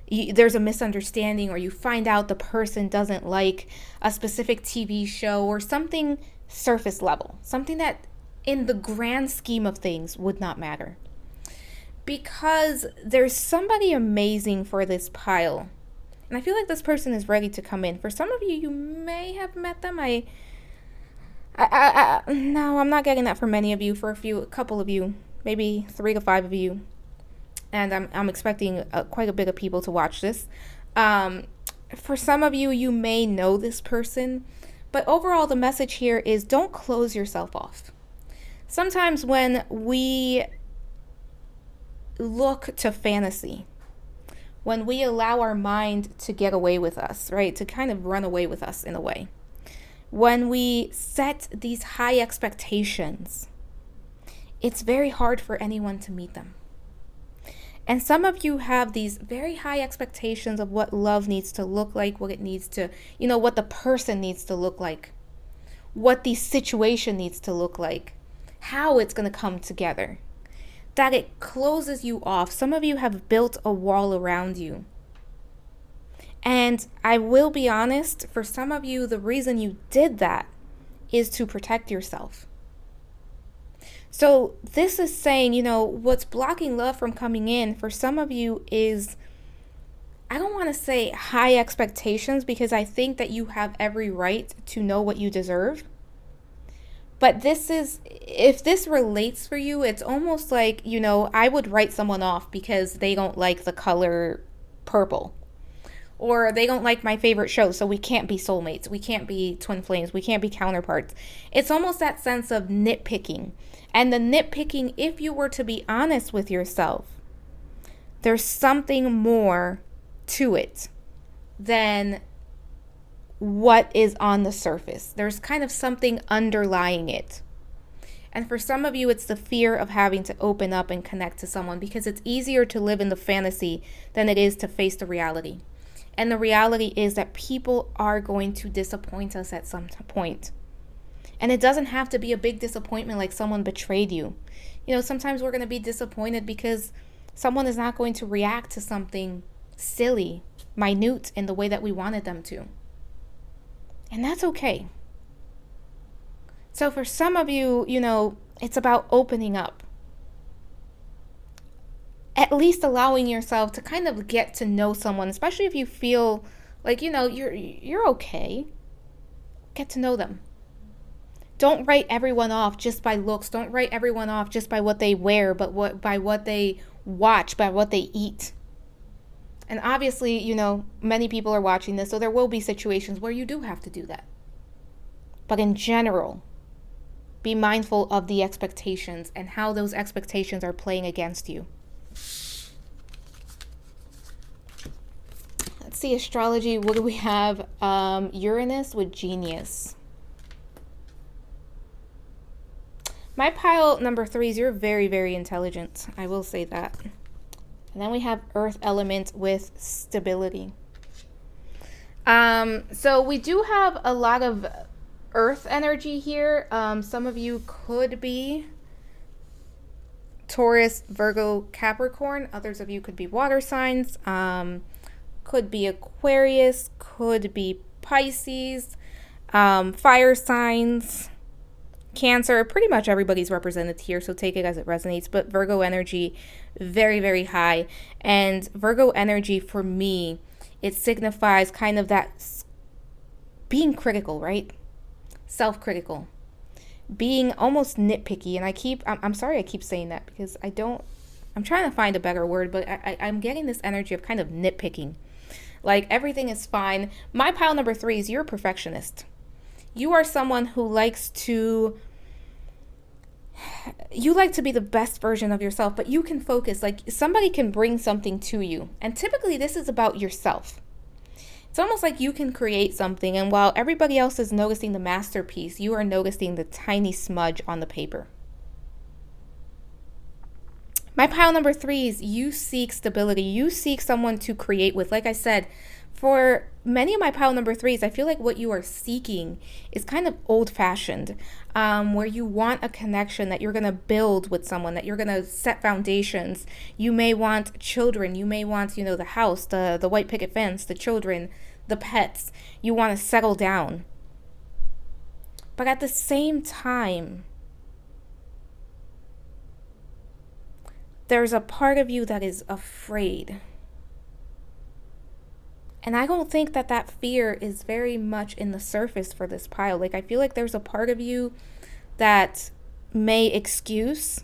there's a misunderstanding or you find out the person doesn't like a specific TV show or something surface level, something that in the grand scheme of things would not matter. Because there's somebody amazing for this pile. And I feel like this person is ready to come in. For some of you, you may have met them. No, I'm not getting that for many of you. For a couple of you, maybe 3 to 5 of you. And I'm expecting quite a bit of people to watch this. For some of you, you may know this person. But overall, the message here is don't close yourself off. Sometimes when we look to fantasy, when we allow our mind to get away with us, right, to kind of run away with us in a way, when we set these high expectations, it's very hard for anyone to meet them. And some of you have these very high expectations of what love needs to look like, what it needs to, what the person needs to look like, what the situation needs to look like, how it's going to come together, that it closes you off. Some of you have built a wall around you. And I will be honest, for some of you, the reason you did that is to protect yourself. So this is saying, what's blocking love from coming in for some of you is, I don't want to say high expectations because I think that you have every right to know what you deserve. But if this relates for you, it's almost like, I would write someone off because they don't like the color purple. Or they don't like my favorite show, so we can't be soulmates. We can't be twin flames. We can't be counterparts. It's almost that sense of nitpicking. And the nitpicking, if you were to be honest with yourself, there's something more to it than what is on the surface. There's kind of something underlying it. And for some of you, it's the fear of having to open up and connect to someone because it's easier to live in the fantasy than it is to face the reality. And the reality is that people are going to disappoint us at some point. And it doesn't have to be a big disappointment like someone betrayed you. Sometimes we're going to be disappointed because someone is not going to react to something silly, minute in the way that we wanted them to. And that's okay. So for some of you, it's about opening up. At least allowing yourself to kind of get to know someone, especially if you feel like, you're okay. Get to know them. Don't write everyone off just by looks. Don't write everyone off just by what they wear, but by what they watch, by what they eat. And obviously, many people are watching this, so there will be situations where you do have to do that. But in general, be mindful of the expectations and how those expectations are playing against you. Let's see, astrology. What do we have? Uranus with Genius. My pile number 3 is you're very, very intelligent. I will say that. And then we have Earth element with Stability. So we do have a lot of Earth energy here. Some of you could be Taurus, Virgo, Capricorn. Others of you could be water signs. Could be Aquarius. Could be Pisces. Fire signs. Cancer. Pretty much everybody's represented here, so take it as it resonates. But Virgo energy, very, very high. And Virgo energy, for me, it signifies kind of that being critical, right? Self-critical. Being almost nitpicky. And I'm sorry I keep saying that because I'm trying to find a better word, but I'm getting this energy of kind of nitpicking. Like everything is fine. My pile number 3 is you're a perfectionist. You are someone who you like to be the best version of yourself, but you can focus. Like somebody can bring something to you. And typically this is about yourself. It's almost like you can create something, and while everybody else is noticing the masterpiece, you are noticing the tiny smudge on the paper. My pile number 3 is you seek stability. You seek someone to create with. Like I said, for many of my pile number 3s, I feel like what you are seeking is kind of old-fashioned, where you want a connection that you're going to build with someone, that you're going to set foundations. You may want children. You may want, the house, the white picket fence, the children, the pets. You want to settle down. But at the same time, there's a part of you that is afraid. And I don't think that fear is very much in the surface for this pile. Like, I feel like there's a part of you that may excuse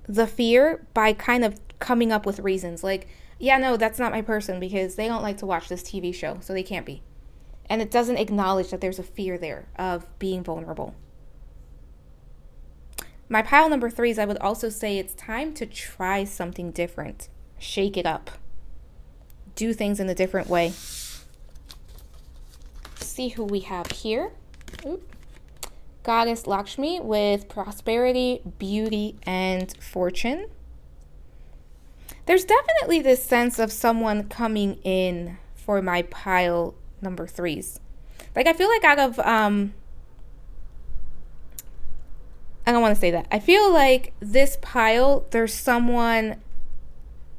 the fear by kind of coming up with reasons. Like, yeah, no, that's not my person because they don't like to watch this TV show, so they can't be. And it doesn't acknowledge that there's a fear there of being vulnerable. My pile number 3s, I would also say it's time to try something different. Shake it up. Do things in a different way. See who we have here. Goddess Lakshmi with prosperity, beauty, and fortune. There's definitely this sense of someone coming in for my pile number 3s. Like, I feel like out of, I don't want to say that. I feel like this pile, there's someone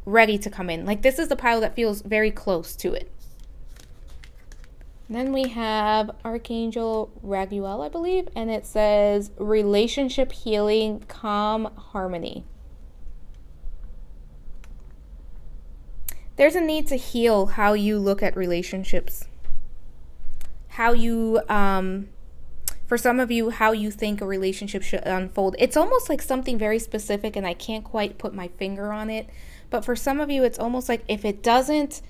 ready to come in. Like, this is the pile that feels very close to it. Then we have Archangel Raguel, I believe, and it says relationship healing, calm, harmony. There's a need to heal how you look at relationships. How you, for some of you, how you think a relationship should unfold. It's almost like something very specific, and I can't quite put my finger on it. But for some of you, it's almost like if it doesn't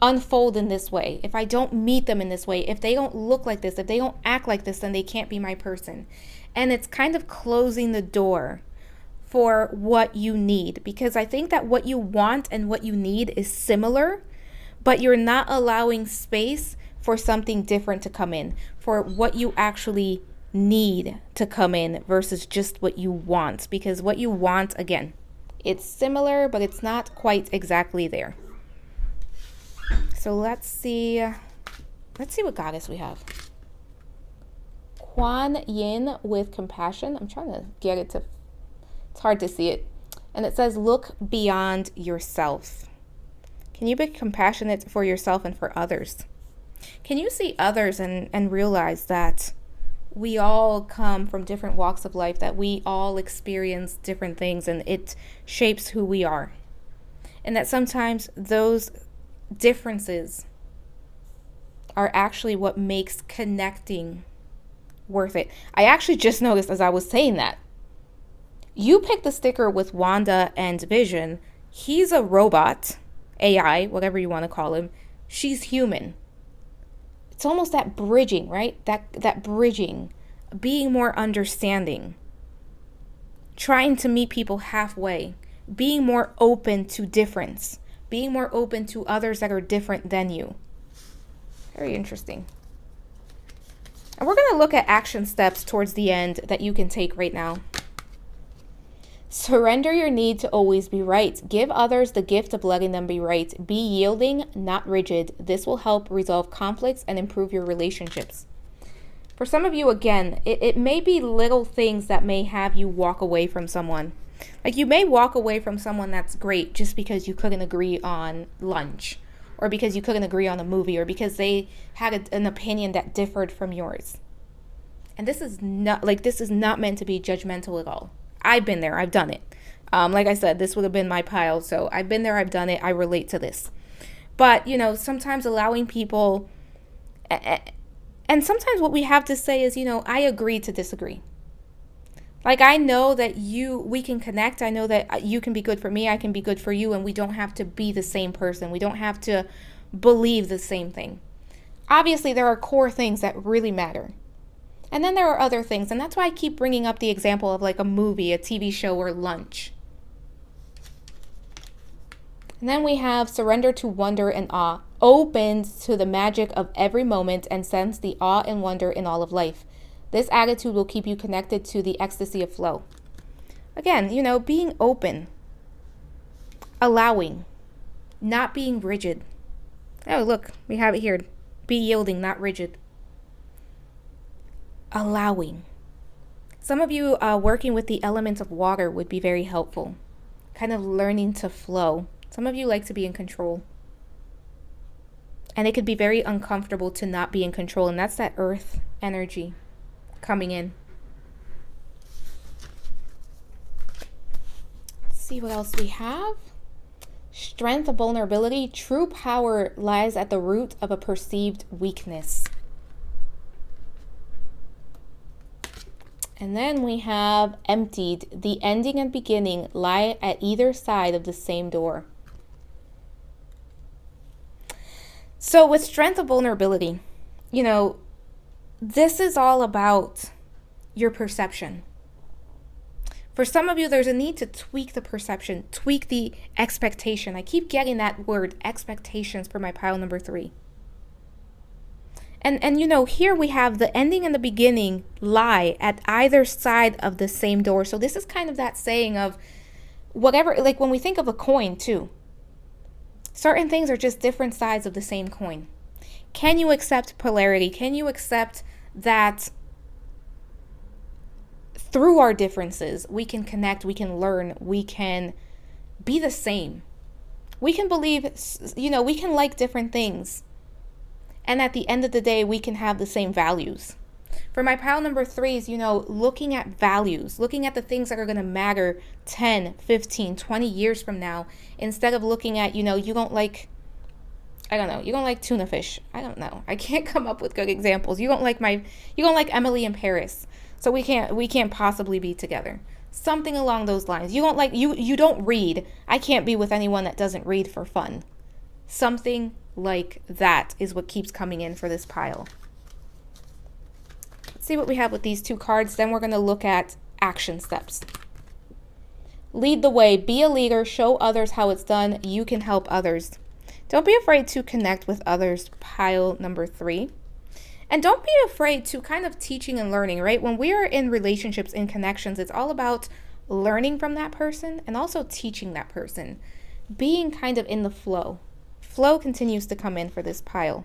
unfold in this way, if I don't meet them in this way, if they don't look like this, if they don't act like this, then they can't be my person. And it's kind of closing the door for what you need. Because I think that what you want and what you need is similar, but you're not allowing space for something different to come in, for what you actually need to come in versus just what you want. Because what you want, again, it's similar, but it's not quite exactly there. So let's see what goddess we have. Kuan Yin with compassion. I'm trying to get it to, it's hard to see it. And it says, look beyond yourself. Can you be compassionate for yourself and for others? Can you see others and realize that we all come from different walks of life, that we all experience different things, and it shapes who we are. And that sometimes those differences are actually what makes connecting worth it. I actually just noticed as I was saying that, you picked the sticker with Wanda and Vision. He's a robot, AI, whatever you want to call him. She's human. It's almost that bridging, right? That bridging, being more understanding, trying to meet people halfway, being more open to difference, being more open to others that are different than you. Very interesting. And we're going to look at action steps towards the end that you can take right now. Surrender your need to always be right. Give others the gift of letting them be right. Be yielding, not rigid. This will help resolve conflicts and improve your relationships. For some of you, again, it may be little things that may have you walk away from someone. Like, you may walk away from someone that's great just because you couldn't agree on lunch, or because you couldn't agree on a movie, or because they had an opinion that differed from yours. And this is not meant to be judgmental at all. I've been there. I've done it. Like I said, this would have been my pile. So I've been there. I've done it. I relate to this. But, sometimes allowing people, and sometimes what we have to say is, I agree to disagree. Like, I know that we can connect. I know that you can be good for me. I can be good for you. And we don't have to be the same person. We don't have to believe the same thing. Obviously, there are core things that really matter. And then there are other things. And that's why I keep bringing up the example of like a movie, a TV show, or lunch. And then we have surrender to wonder and awe. Opens to the magic of every moment and sense the awe and wonder in all of life. This attitude will keep you connected to the ecstasy of flow. Again, being open, allowing, not being rigid. Oh, look, we have it here. Be yielding, not rigid. Allowing. Some of you working with the element of water would be very helpful. Kind of learning to flow. Some of you like to be in control. And it could be very uncomfortable to not be in control. And that's that earth energy coming in. Let's see what else we have. Strength of vulnerability. True power lies at the root of a perceived weakness. And then we have emptied. The ending and beginning lie at either side of the same door. So with strength of vulnerability, this is all about your perception. For some of you, there's a need to tweak the perception, tweak the expectation. I keep getting that word, expectations, for my pile number 3. And here we have the ending and the beginning lie at either side of the same door. So this is kind of that saying of whatever, like when we think of a coin too. Certain things are just different sides of the same coin. Can you accept polarity? Can you accept that through our differences, we can connect, we can learn, we can be the same. We can believe, we can like different things. And at the end of the day, we can have the same values. For my pile number 3 is, looking at values, looking at the things that are going to matter 10, 15, 20 years from now, instead of looking at, you don't like, I don't know, you don't like tuna fish. I don't know. I can't come up with good examples. You don't like Emily in Paris. So we can't possibly be together. Something along those lines. You don't like, you don't read. I can't be with anyone that doesn't read for fun. Something like that is what keeps coming in for this pile. Let's see what we have with these 2 cards. Then we're going to look at action steps. Lead the way. Be a leader. Show others how it's done. You can help others. Don't be afraid to connect with others. Pile number 3. And don't be afraid to kind of teaching and learning, right? When we are in relationships, in connections, it's all about learning from that person and also teaching that person. Being kind of in the flow. Flow continues to come in for this pile.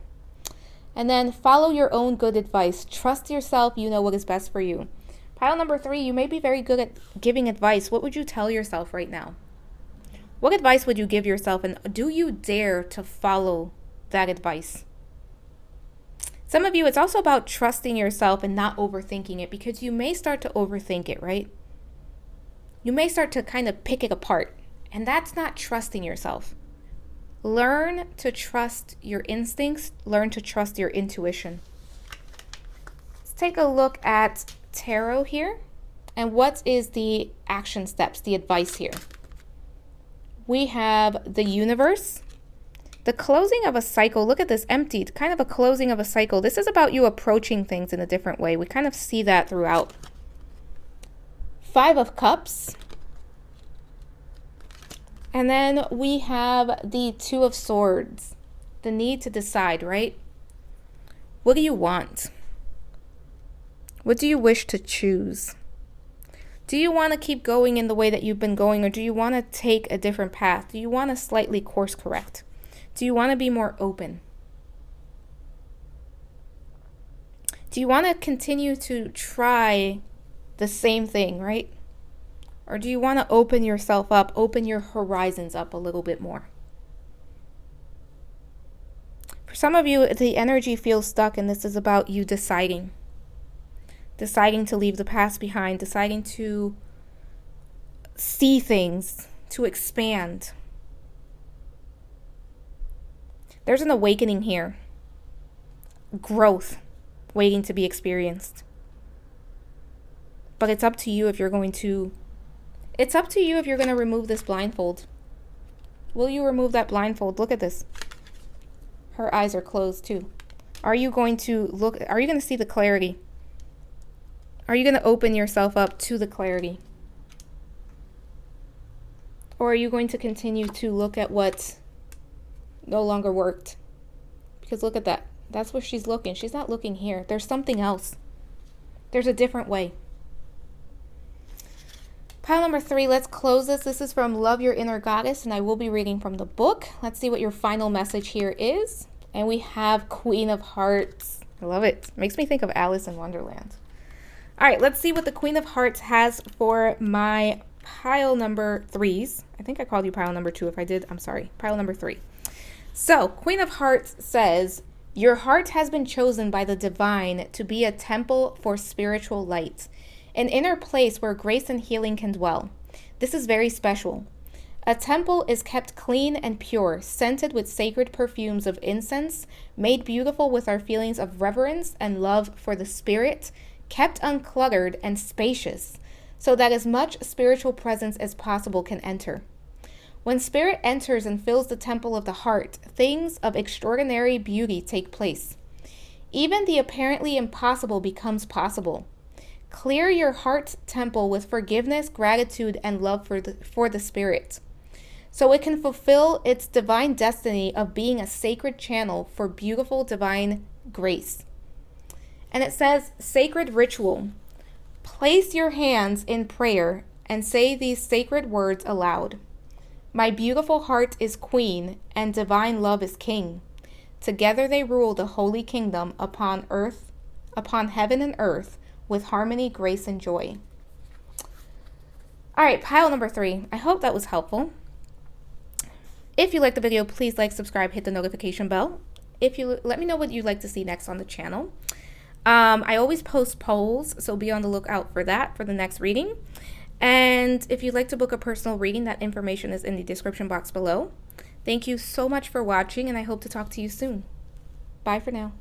And then follow your own good advice. Trust yourself. You know what is best for you. Pile number 3, you may be very good at giving advice. What would you tell yourself right now? What advice would you give yourself? And do you dare to follow that advice? Some of you, it's also about trusting yourself and not overthinking it, because you may start to overthink it, right? You may start to kind of pick it apart, and that's not trusting yourself. Learn to trust your instincts. Learn to trust your intuition. Let's take a look at tarot here. And what is the action steps, the advice here? We have the universe. The closing of a cycle. Look at this, emptied. Kind of a closing of a cycle. This is about you approaching things in a different way. We kind of see that throughout. 5 of Cups. And then we have the 2 of Swords. The need to decide, right? What do you want? What do you wish to choose? Do you want to keep going in the way that you've been going, or do you want to take a different path? Do you want to slightly course correct? Do you want to be more open? Do you want to continue to try the same thing, right? Or do you want to open yourself up, open your horizons up a little bit more? For some of you, the energy feels stuck, and this is about you deciding. Deciding to leave the past behind, deciding to see things, to expand. There's an awakening here. Growth waiting to be experienced. But it's up to you if you're going to, remove this blindfold. Will you remove that blindfold? Look at this. Her eyes are closed too. Are you going to look, are you going to see the clarity? Are you going to open yourself up to the clarity? Or are you going to continue to look at what no longer worked? Because look at that. That's where she's looking. She's not looking here. There's something else. There's a different way. Pile number 3, let's close this. This is from Love Your Inner Goddess, and I will be reading from the book. Let's see what your final message here is. And we have Queen of Hearts. I love it. Makes me think of Alice in Wonderland. All right, let's see what the Queen of Hearts has for my pile number 3s. I think I called you pile number 2. If I did, I'm sorry. Pile number 3. So, Queen of Hearts says, your heart has been chosen by the divine to be a temple for spiritual light, an inner place where grace and healing can dwell. This is very special. A temple is kept clean and pure, scented with sacred perfumes of incense, made beautiful with our feelings of reverence and love for the spirit, kept uncluttered and spacious, so that as much spiritual presence as possible can enter. When spirit enters and fills the temple of the heart, things of extraordinary beauty take place. Even the apparently impossible becomes possible. Clear your heart's temple with forgiveness, gratitude, and love for the spirit, so it can fulfill its divine destiny of being a sacred channel for beautiful divine grace. And it says, sacred ritual. Place your hands in prayer and say these sacred words aloud. My beautiful heart is queen, and divine love is king. Together they rule the holy kingdom upon earth, upon heaven and earth, with harmony, grace, and joy. All right, pile number 3. I hope that was helpful. If you liked the video, please like, subscribe, hit the notification bell. If you let me know what you'd like to see next on the channel. I always post polls, so be on the lookout for that for the next reading. And if you'd like to book a personal reading, that information is in the description box below. Thank you so much for watching, and I hope to talk to you soon. Bye for now.